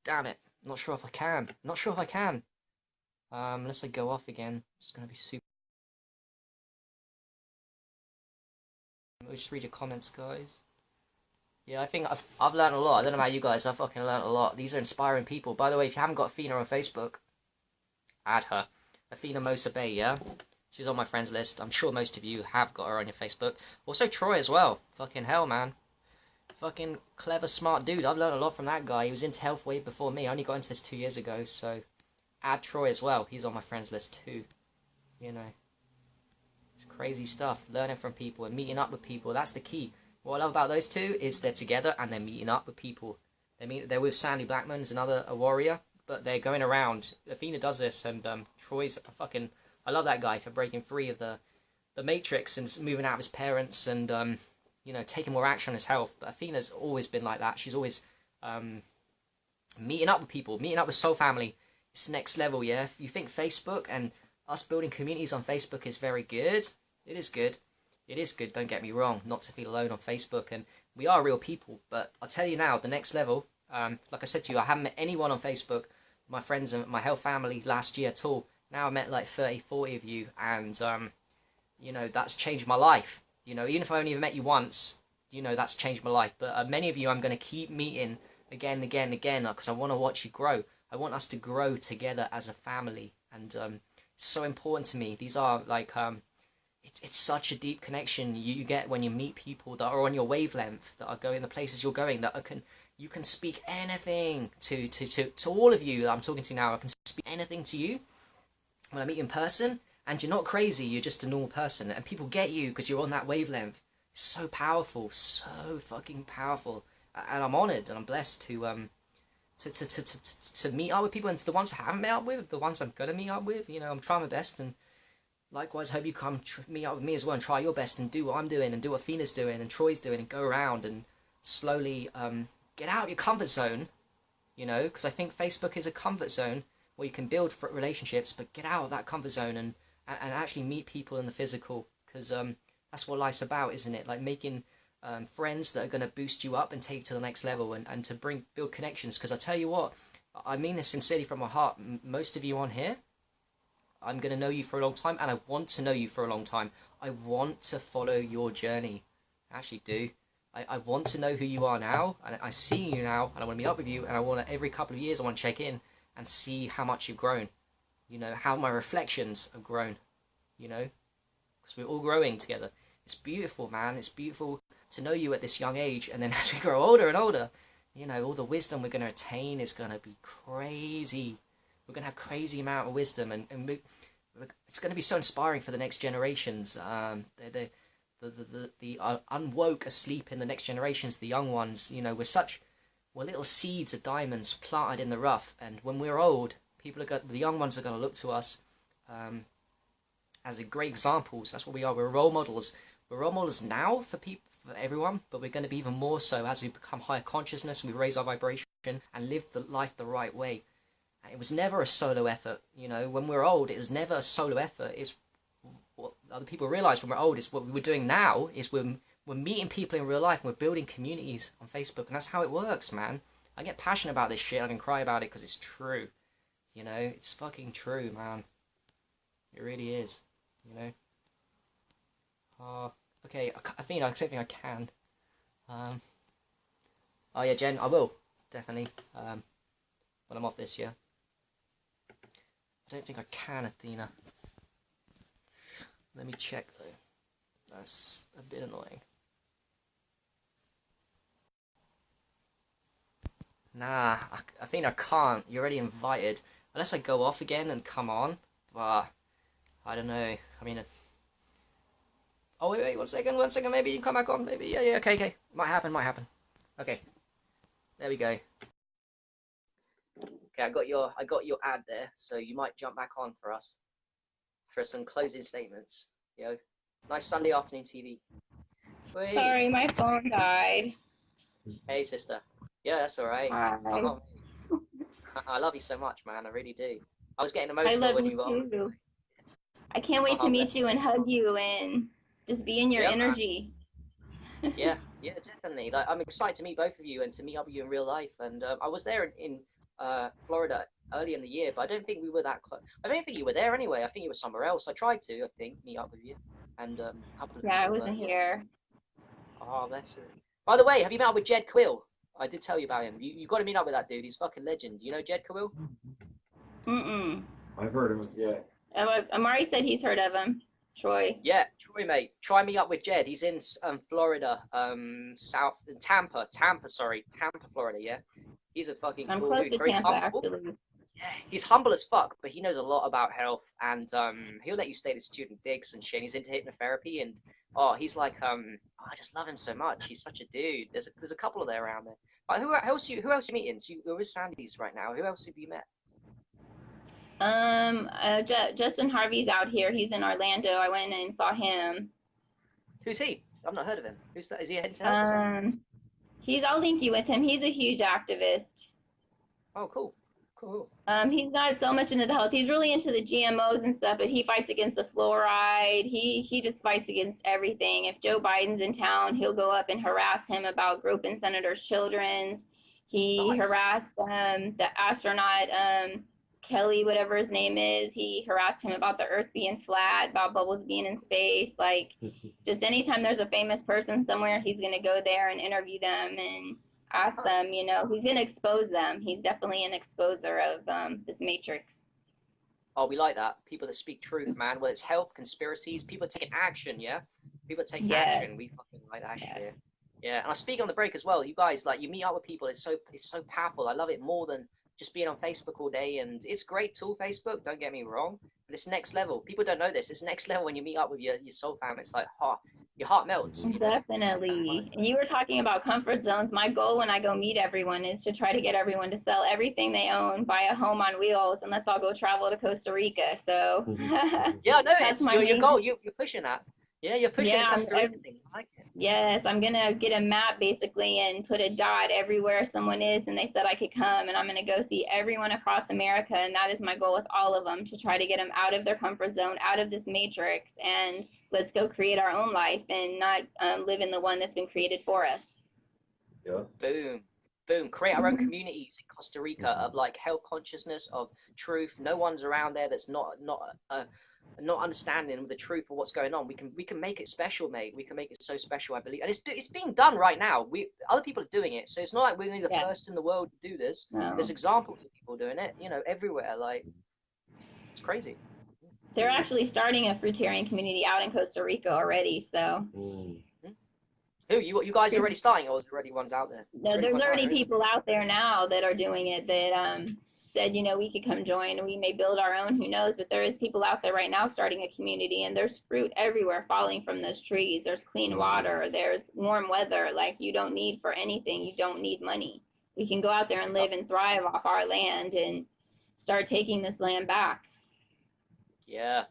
Damn it. Not sure if I can. Not sure if I can. Unless I go off again. It's gonna be super. Let me just read your comments, guys. Yeah, I think I've learned a lot. I don't know about you guys. I've fucking learned a lot. These are inspiring people. By the way, if you haven't got Athena on Facebook, add her. Athena Mosa Bay, yeah? She's on my friends list. I'm sure most of you have got her on your Facebook. Also Troy as well. Fucking hell, man. Fucking clever, smart dude. I've learned a lot from that guy. He was into health way before me. I only got into this 2 years ago, so add Troy as well. He's on my friends list too. You know. It's crazy stuff. Learning from people and meeting up with people. That's the key. What I love about those two is they're together and they're meeting up with people. They're with Sandy Blackman, who's another a warrior, but they're going around. Athena does this, and Troy's a fucking. I love that guy for breaking free of the matrix and moving out of his parents and taking more action on his health. But Athena's always been like that. She's always um, meeting up with people, meeting up with Soul Family. It's next level, yeah. If you think Facebook and us building communities on Facebook is very good, it is good. It is good, don't get me wrong, not to feel alone on Facebook, and we are real people, but I'll tell you now, the next level, like I said to you, I haven't met anyone on Facebook, my friends and my health family last year at all. Now I met like 30, 40 of you, and, that's changed my life. Even if I only met you once, that's changed my life. But many of you I'm going to keep meeting again and again and again, because I want to watch you grow. I want us to grow together as a family, and it's so important to me. These are like it's such a deep connection you get when you meet people that are on your wavelength, that are going the places you're going, that you can speak anything to all of you that I'm talking to now. I can speak anything to you when I meet you in person, and you're not crazy. You're just a normal person, and people get you because you're on that wavelength. It's so powerful, so fucking powerful, and I'm honored and I'm blessed to meet up with people, and to the ones I haven't met up with, the ones I'm gonna meet up with. I'm trying my best, and likewise, hope you come meet up with me as well and try your best and do what I'm doing and do what Athena's doing and Troy's doing and go around and slowly get out of your comfort zone, because I think Facebook is a comfort zone where you can build relationships, but get out of that comfort zone and actually meet people in the physical, because that's what life's about, isn't it? Like making friends that are going to boost you up and take you to the next level and to build connections, because I tell you what, I mean this sincerely from my heart, most of you on here, I'm going to know you for a long time, and I want to know you for a long time. I want to follow your journey. I actually do. I want to know who you are now, and I see you now, and I want to meet up with you, and I want to, every couple of years, I want to check in and see how much you've grown. How my reflections have grown, because we're all growing together. It's beautiful, man. It's beautiful to know you at this young age, and then as we grow older and older, you know, all the wisdom we're going to attain is going to be crazy. We're going to have crazy amount of wisdom, and it's going to be so inspiring for the next generations. The unwoke asleep in the next generations, the young ones, you know, we're little seeds of diamonds planted in the rough, and when we're old, the young ones are going to look to us as a great examples. That's what we are. We're role models. We're role models now for people, for everyone, but we're going to be even more so as we become higher consciousness and we raise our vibration and live the life the right way. And it was never a solo effort, you know. When we're old, it was never a solo effort. It's what other people realize when we're old is what we're doing now is we're meeting people in real life and we're building communities on Facebook, and that's how it works, man. I get passionate about this shit. I can cry about it because it's true. You know, it's fucking true, man. It really is, you know. Okay, Athena, I don't think I can. Oh yeah, Jen, I will, definitely. When I'm off this, yeah. I don't think I can, Athena. Let me check, though. That's a bit annoying. Nah, Athena, I can't. You're already invited. Unless I go off again and come on. But, I don't know. I mean... Oh, wait, one second, maybe you can come back on, maybe, yeah, okay, might happen, okay, there we go. Okay, I got your ad there, so you might jump back on for us, for some closing statements, you know, nice Sunday afternoon TV. Wait. Sorry, my phone died. Hey, sister, yeah, that's alright. Hi. Oh, I love you so much, man, I really do. I was getting emotional when you got on. Too. I can't wait to meet you and hug you and just be in your energy. yeah, definitely. Like, I'm excited to meet both of you and to meet up with you in real life. And I was there in Florida early in the year, but I don't think we were that close. I don't think you were there anyway. I think you were somewhere else. I tried to, I think, meet up with you and a couple of people. I wasn't here. Oh, that's it. By the way, have you met up with Jed Quill? I did tell you about him. You got to meet up with that dude. He's fucking legend. You know Jed Quill? I've heard of him, yeah. Amari said he's heard of him. Troy. Yeah, Troy, mate. Try me up with Jed. He's in Florida, Tampa, Florida. Yeah, he's a fucking cool dude. Very Tampa, humble. Actually. Yeah, he's humble as fuck, but he knows a lot about health, and he'll let you stay to student digs and shit. He's into hypnotherapy, and he's like I just love him so much. He's such a dude. There's a couple of there around there. But who else you meeting? So you're with Sandy's right now. Who else have you met? Justin Harvey's out here. He's in Orlando. I went and saw him. Who's he? I've not heard of him. Who's that? Is he a head to head? I'll link you with him. He's a huge activist. Oh, cool. He's not so much into the health. He's really into the GMOs and stuff, but he fights against the fluoride. He just fights against everything. If Joe Biden's in town, he'll go up and harass him about groping senators' children. He harassed the astronaut Kelly, whatever his name is. He harassed him about the Earth being flat, about bubbles being in space. Like, just anytime there's a famous person somewhere, he's gonna go there and interview them and ask them, you know, he's going to expose them. He's definitely an exposer of this matrix. Oh, we like that. People that speak truth, man. Whether it's health, conspiracies, people taking action, yeah? People take action. We fucking like that shit. Yeah, and I speak on the break as well. You guys, like, you meet up with people. It's so powerful. I love it more than just being on Facebook all day. And it's a great tool, Facebook. Don't get me wrong. But it's next level. People don't know this. It's next level when you meet up with your soul family. It's like, your heart melts. You know? Definitely. And you were talking about comfort zones. My goal when I go meet everyone is to try to get everyone to sell everything they own, buy a home on wheels, and let's all go travel to Costa Rica. So yeah, no, it's your goal. You're pushing that. Yeah, you're pushing the Costa Rica thing. I like it. Yes, I'm gonna get a map basically and put a dot everywhere someone is, and they said I could come, and I'm gonna go see everyone across America, and that is my goal with all of them, to try to get them out of their comfort zone, out of this matrix, and let's go create our own life and not live in the one that's been created for us. Yeah. Boom. Create our own communities in Costa Rica of like health consciousness, of truth. No one's around there that's not understanding the truth of what's going on. We can make it special, mate. We can make it so special, I believe, and it's being done right now. Other people are doing it, so it's not like we're going to be the first in the world to do this. No. There's examples of people doing it, you know, everywhere. Like, it's crazy. They're actually starting a fruitarian community out in Costa Rica already. So, who Who you guys are already starting, or is there already ones out there? No, there's already people out there now that are doing it that said, you know, we could come join and we may build our own, who knows, but there is people out there right now starting a community, and there's fruit everywhere falling from those trees. There's clean water, there's warm weather. Like, you don't need for anything, you don't need money. We can go out there and live and thrive off our land and start taking this land back. Yeah.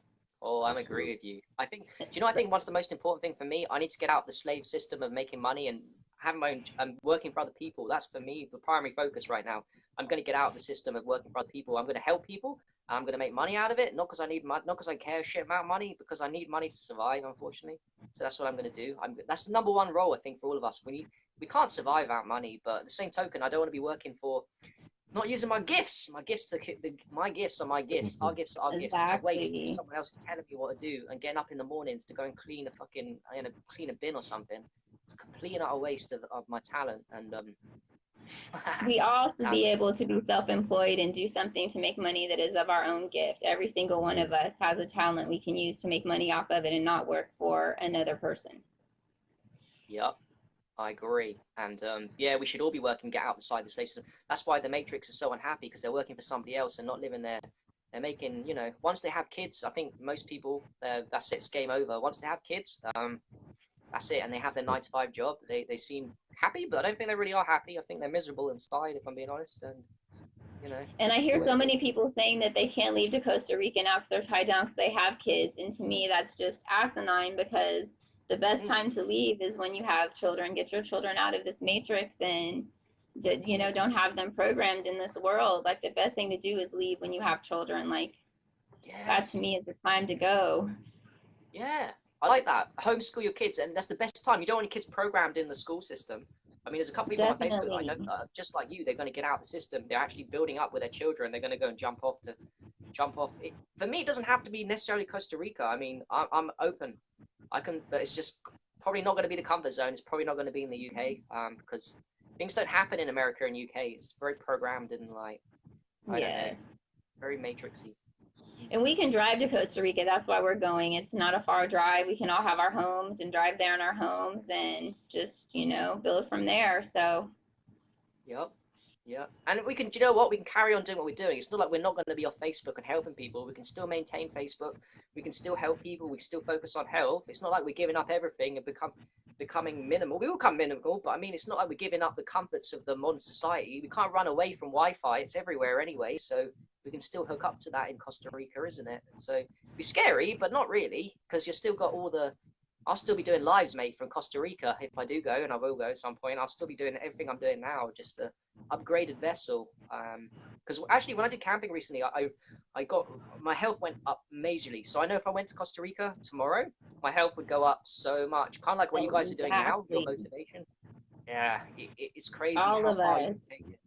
Oh, I'm agree with you. I think, do you know, I think what's the most important thing for me? I need to get out of the slave system of making money and having my own, and working for other people. That's for me the primary focus right now. I'm going to get out of the system of working for other people. I'm going to help people. And I'm going to make money out of it. Not because I need money, not because I care shit about money, because I need money to survive, unfortunately. So that's what I'm going to do. That's the number one role, I think, for all of us. We can't survive without money, but at the same token, I don't want to be working for, not using my gifts. My gifts my gifts are my gifts. Our gifts are our gifts. It's a waste if someone else is telling me what to do and getting up in the mornings to go and clean a fucking, clean a bin or something. It's a complete and utter waste of my talent. And we all should be able to be self-employed and do something to make money that is of our own gift. Every single one of us has a talent we can use to make money off of it and not work for another person. Yep. I agree, and yeah, we should all be working, get outside the station. That's why the Matrix is so unhappy, because they're working for somebody else and not living there. They're making, you know, once they have kids, I think most people, that's it, it's game over. Once they have kids, that's it, and they have their 9-to-5 job. They seem happy, but I don't think they really are happy. I think they're miserable inside, if I'm being honest, and you know. And I hear so many people saying that they can't leave to Costa Rica now because they're tied down because they have kids, and to me, that's just asinine, because the best time to leave is when you have children. Get your children out of this matrix and, you know, don't have them programmed in this world. Like, the best thing to do is leave when you have children. Like, that to me is the time to go. Yeah, I like that. Homeschool your kids, and that's the best time. You don't want your kids programmed in the school system. I mean, there's a couple people on Facebook I know, just like you, they're going to get out of the system. They're actually building up with their children. They're going to go and jump off. For me, it doesn't have to be necessarily Costa Rica. I mean, I'm open. But it's just probably not going to be the comfort zone. It's probably not going to be in the UK, because things don't happen in America and UK. It's very programmed and like, I don't know, very matrixy. And we can drive to Costa Rica. That's why we're going. It's not a far drive. We can all have our homes and drive there in our homes and just, you know, build from there. So. Yep. Yeah, and we can, do you know what? We can carry on doing what we're doing. It's not like we're not going to be off Facebook and helping people. We can still maintain Facebook. We can still help people. We can still focus on health. It's not like we're giving up everything and becoming minimal. We will become minimal, but I mean, it's not like we're giving up the comforts of the modern society. We can't run away from Wi-Fi. It's everywhere anyway, so we can still hook up to that in Costa Rica, isn't it? So it'd be scary, but not really, because you've still got all the... I'll still be doing lives, mate, from Costa Rica if I do go, and I will go at some point. I'll still be doing everything I'm doing now, just a upgraded vessel. Because actually, when I did camping recently, I got, my health went up majorly. So I know if I went to Costa Rica tomorrow, my health would go up so much. Kind of like what you guys are doing now, your motivation. Yeah, it's crazy how far you can take it.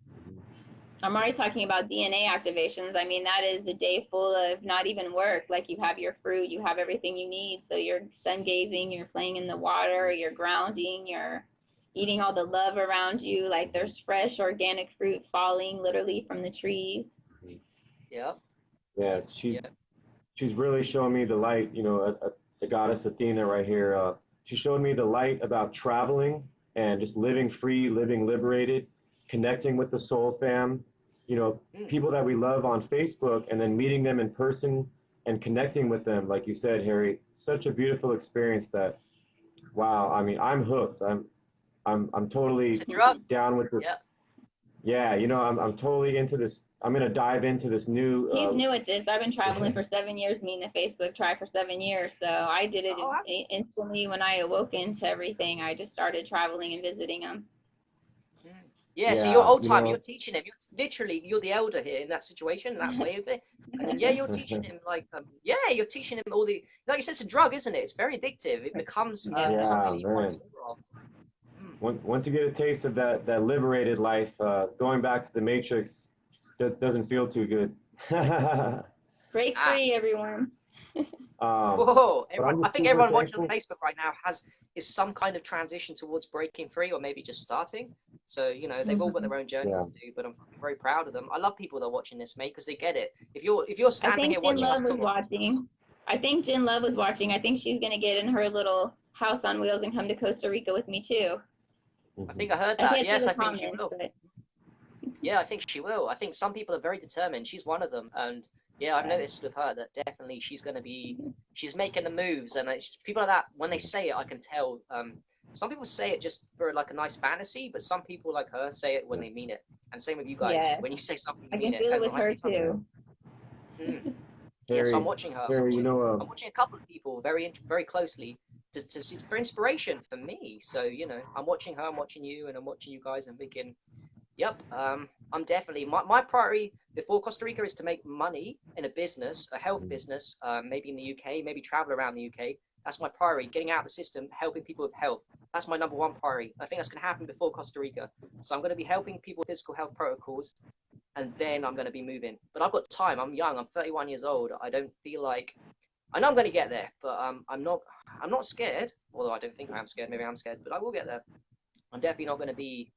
I'm already talking about DNA activations. I mean, that is a day full of not even work. Like, you have your fruit, you have everything you need. So you're sun gazing, you're playing in the water, you're grounding, you're eating all the love around you. Like, there's fresh organic fruit falling literally from the trees. Yeah. Yeah, she's really showing me the light, you know, the goddess Athena right here. She showed me the light about traveling and just living free, living liberated, connecting with the soul fam. You know, people that we love on Facebook, and then meeting them in person and connecting with them, like you said, Harry. Such a beautiful experience that, wow. I mean, I'm hooked. I'm totally down with this. Yeah, you know, I'm totally into this. I'm gonna dive into this new. He's new at this. I've been traveling for 7 years, me and the Facebook tribe for 7 years. So I did it instantly when I awoke into everything. I just started traveling and visiting them. Yeah, so you're old time, you're teaching him. You're the elder here in that situation, that way of it. And then, you're teaching him, like, you're teaching him all the, like you said, it's a drug, isn't it? It's very addictive. It becomes something you want more of. Once you get a taste of that liberated life, going back to the Matrix doesn't feel too good. Break free, everyone. Whoa! I think everyone watching on Facebook right now is some kind of transition towards breaking free, or maybe just starting. So, you know, they've all got their own journeys to do, but I'm very proud of them. I love people that are watching this, mate, because they get it. If you're standing here watching us talk, I think Jen Love was watching. I think she's gonna get in her little house on wheels and come to Costa Rica with me too. I think I heard I that. can't see Yes, the I think she comments, will. but Yeah, I think she will. I think some people are very determined. She's one of them, and yeah, I've noticed with her that definitely she's going to be. She's making the moves, and people like that when they say it, I can tell. Some people say it just for like a nice fantasy, but some people like her say it when they mean it. And same with you guys. yeah, When you say something, you I mean can it. feel it And with when I her say something, too. yeah. So I'm Harry, watching her. Harry, I'm watching a couple of people very closely to see for inspiration for me. So I'm watching her, I'm watching you, and I'm watching you guys, and thinking. Yep, I'm definitely my priority before Costa Rica is to make money in a business, a health business, maybe in the UK, maybe travel around the UK. That's my priority, getting out of the system, helping people with health. That's my number one priority. I think that's going to happen before Costa Rica. So I'm going to be helping people with physical health protocols, and then I'm going to be moving. But I've got time. I'm young. I'm 31 years old. I don't feel like I know I'm going to get there, but I'm not. I'm not scared. Although I don't think I am scared. Maybe I'm scared, but I will get there. I'm definitely not going to be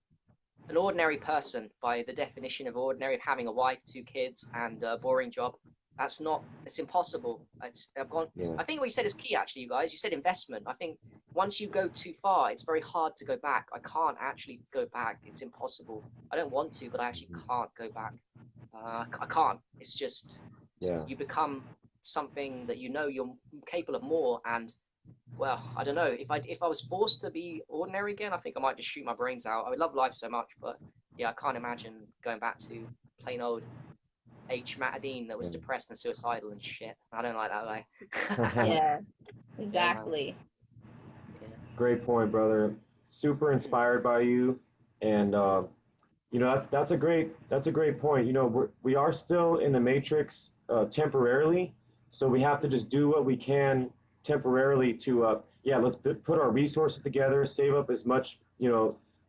an ordinary person by the definition of ordinary, of having a wife, 2 kids, and a boring job. That's not. It's impossible. I've gone. yeah, I think what you said is key, actually, you guys. You said investment. I think once you go too far, it's very hard to go back. I can't actually go back. It's impossible. I don't want to, but I actually can't go back. I can't. It's just yeah. you become something that you're capable of more, and well, I don't know. If I was forced to be ordinary again, I think I might just shoot my brains out. I would love life so much, but yeah, I can't imagine going back to plain old H. Matadine that was depressed and suicidal and shit. I don't like that way. Yeah, Yeah, exactly. yeah. Great point, brother. Super inspired by you, and that's a great point. We are still in the matrix temporarily, so we have to just do what we can temporarily to let's put our resources together, save up as much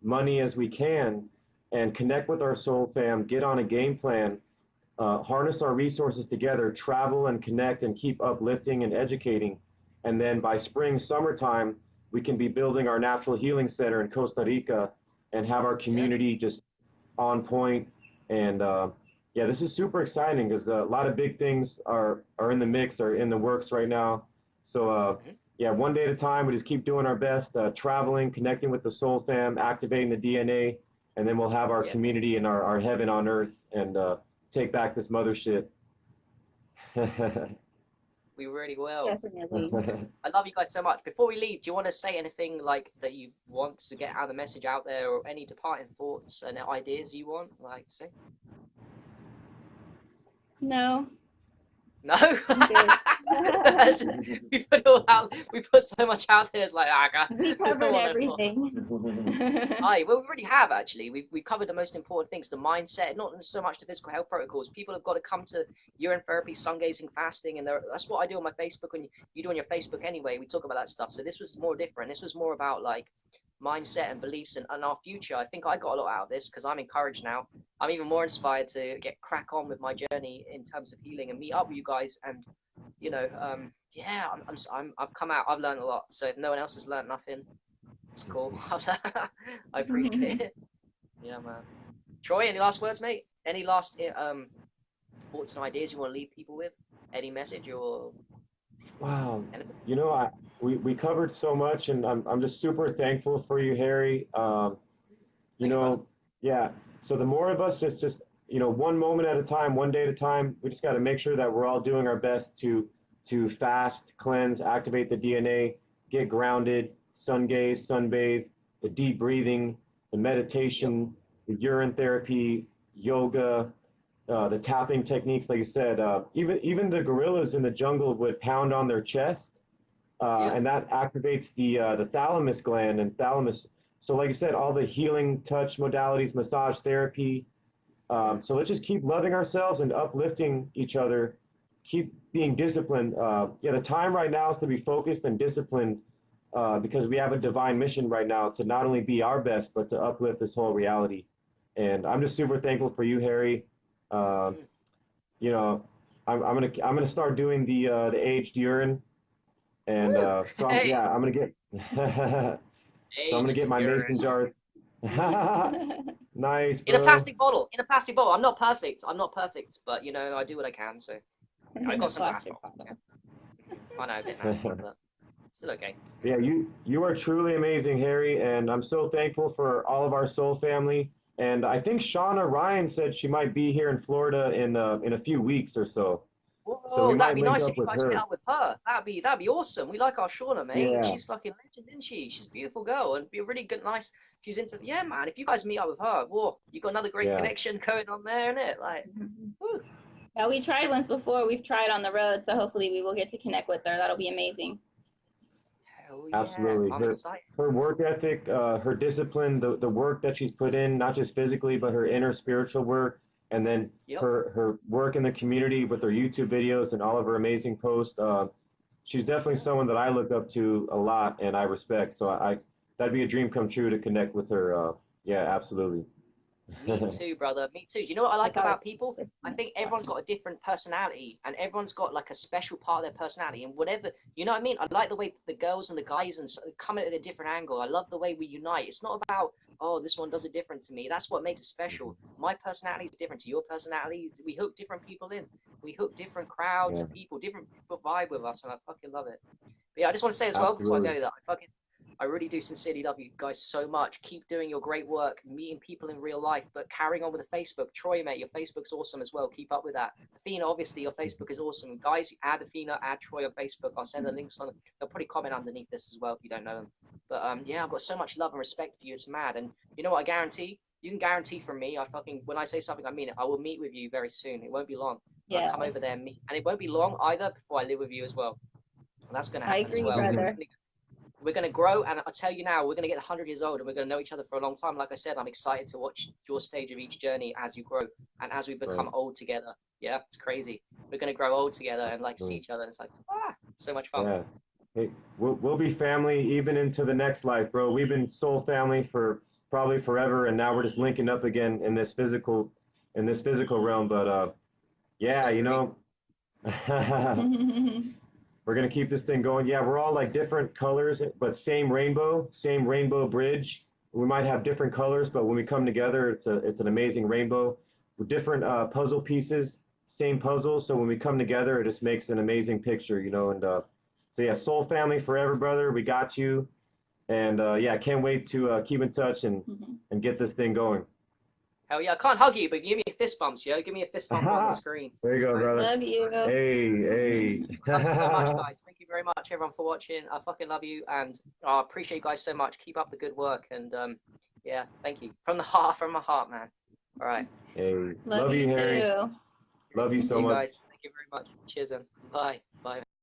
money as we can, and connect with our soul fam, get on a game plan, harness our resources together, travel and connect and keep uplifting and educating. And then by spring, summertime, we can be building our natural healing center in Costa Rica and have our community just on point. And yeah, this is super exciting because a lot of big things are in the mix, are in the works right now. So yeah, one day at a time, we just keep doing our best, traveling, connecting with the soul fam, activating the DNA, and then we'll have our Yes, community and our heaven on earth and take back this mothership. we really will. Definitely. I love you guys so much. Before we leave, do you want to say anything like that you want to get out the message out there, or any departing thoughts and ideas you want? Like, say No, no. I'm good. We put it all out. We put so much out there. It's like We I don't covered want no more. everything. Aye, well, we already have actually. We've covered the most important things: the mindset, not so much the physical health protocols. People have got to come to urine therapy, sun gazing, fasting, and that's what I do on my Facebook. And you do on your Facebook anyway. We talk about that stuff. So this was more different. This was more about like mindset and beliefs and our future. I think I got a lot out of this because I'm encouraged now. I'm even more inspired to get crack on with my journey in terms of healing and meet up with you guys. And yeah, I've come out. I've learned a lot. So if no one else has learned nothing, it's cool. I appreciate it. Yeah, man. Troy, any last words, mate? Any last thoughts and ideas you want to leave people with? Any message or Wow. anything? We covered so much, and I'm just super thankful for you, Harry. You Thank you, brother. know, yeah. So the more of us just one moment at a time, one day at a time, we just got to make sure that we're all doing our best to fast, cleanse, activate the DNA, get grounded, sun gaze, sunbathe, the deep breathing, the Yep. meditation, the urine therapy, yoga, the tapping techniques, like you said. Even the gorillas in the jungle would pound on their chest, Yeah. and that activates the thalamus gland and thalamus. So, like you said, all the healing touch modalities, massage therapy. So let's just keep loving ourselves and uplifting each other. Keep being disciplined. Yeah, the time right now is to be focused and disciplined because we have a divine mission right now to not only be our best, but to uplift this whole reality. And I'm just super thankful for you, Harry. Uh, you know, I'm gonna start doing the aged urine, and Woo! Hey, I'm gonna get so I'm gonna aged get my urine. mason jars. Nice, In a bro. plastic bottle. In a plastic bottle. I'm not perfect. I'm not perfect, but I do what I can. So I got some glass Plastic bottle. bottle. Yeah. I know, a bit nasty, but Still okay. Yeah, you are truly amazing, Harry, and I'm so thankful for all of our soul family. And I think Shauna Ryan said she might be here in Florida in a few weeks or so. So we Whoa, that'd might be link nice if up you with guys met her. up with her. That'd be awesome. We like our Shauna, mate. Yeah, She's fucking legend, isn't she? She's a beautiful girl and be a really good, nice. She's into yeah, man. If you guys meet up with her, whoa, you got another great yeah, connection going on there, innit? Like, whew. Yeah, we tried once before. We've tried on the road, so hopefully we will get to connect with her. That'll be amazing. Hell yeah, absolutely. I'm excited. Her work ethic, her discipline, the work that she's put in, not just physically, but her inner spiritual work, and then Yep. her work in the community with her YouTube videos and all of her amazing posts. She's definitely someone that I look up to a lot and I respect. So that'd be a dream come true to connect with her. Yeah, absolutely. Me too, brother. Me too. Do you know what I like That's all. about people? I think everyone's got a different personality and everyone's got like a special part of their personality and whatever, you know what I mean? I like the way the girls and the guys and come at a different angle. I love the way we unite. It's not about, oh, this one does it different to me. That's what makes it special. My personality is different to your personality. We hook different people in. We hook different crowds Yeah, of people. Different people vibe with us and I fucking love it. But yeah, I just want to say as well before I absolutely. go that I really do sincerely love you guys so much. Keep doing your great work, meeting people in real life, but carrying on with the Facebook. Troy, mate, your Facebook's awesome as well. Keep up with that. Athena, obviously, your Facebook is awesome. Guys, add Athena, add Troy on Facebook. I'll send the links on. They'll probably comment underneath this as well if you don't know them. But yeah, I've got so much love and respect for you. It's mad. And you know what? I guarantee you can guarantee from me. When I say something, I mean it. I will meet with you very soon. It won't be long. I'll Yeah, come over there and meet, and it won't be long either before I live with you as well. And that's going to I happen as agree, well. brother. We're going to grow, and I'll tell you now, we're going to get 100 years old, and we're going to know each other for a long time. Like I said, I'm excited to watch your stage of each journey as you grow and as we Right, become old together. Yeah, it's crazy. We're going to grow old together and like see right. each other. It's like so much fun. Yeah. Hey, we'll be family even into the next life, bro. We've been soul family for probably forever, and now we're just linking up again in this physical realm. But yeah, So you agree. know, we're gonna keep this thing going. Yeah, we're all like different colors, but same rainbow bridge. We might have different colors, but when we come together, it's an amazing rainbow. With different puzzle pieces, same puzzle. So when we come together, it just makes an amazing picture, you know. And so yeah, soul family forever, brother. We got you. And yeah, I can't wait to keep in touch and get this thing going. Hell yeah, I can't hug you, but give me a fist bumps, yo. Give me a fist bump on the screen. There you go, Nice. brother. Love you. Hey, Love you so much, hey. guys. Thank you very much, everyone, for watching. I fucking love you, and I appreciate you guys so much. Keep up the good work, and yeah, thank you from the heart, from my heart, man. All right, Hey, Love love you, you Harry. too. Love you see so you much. guys. Thank you very much. Cheers, and bye, bye.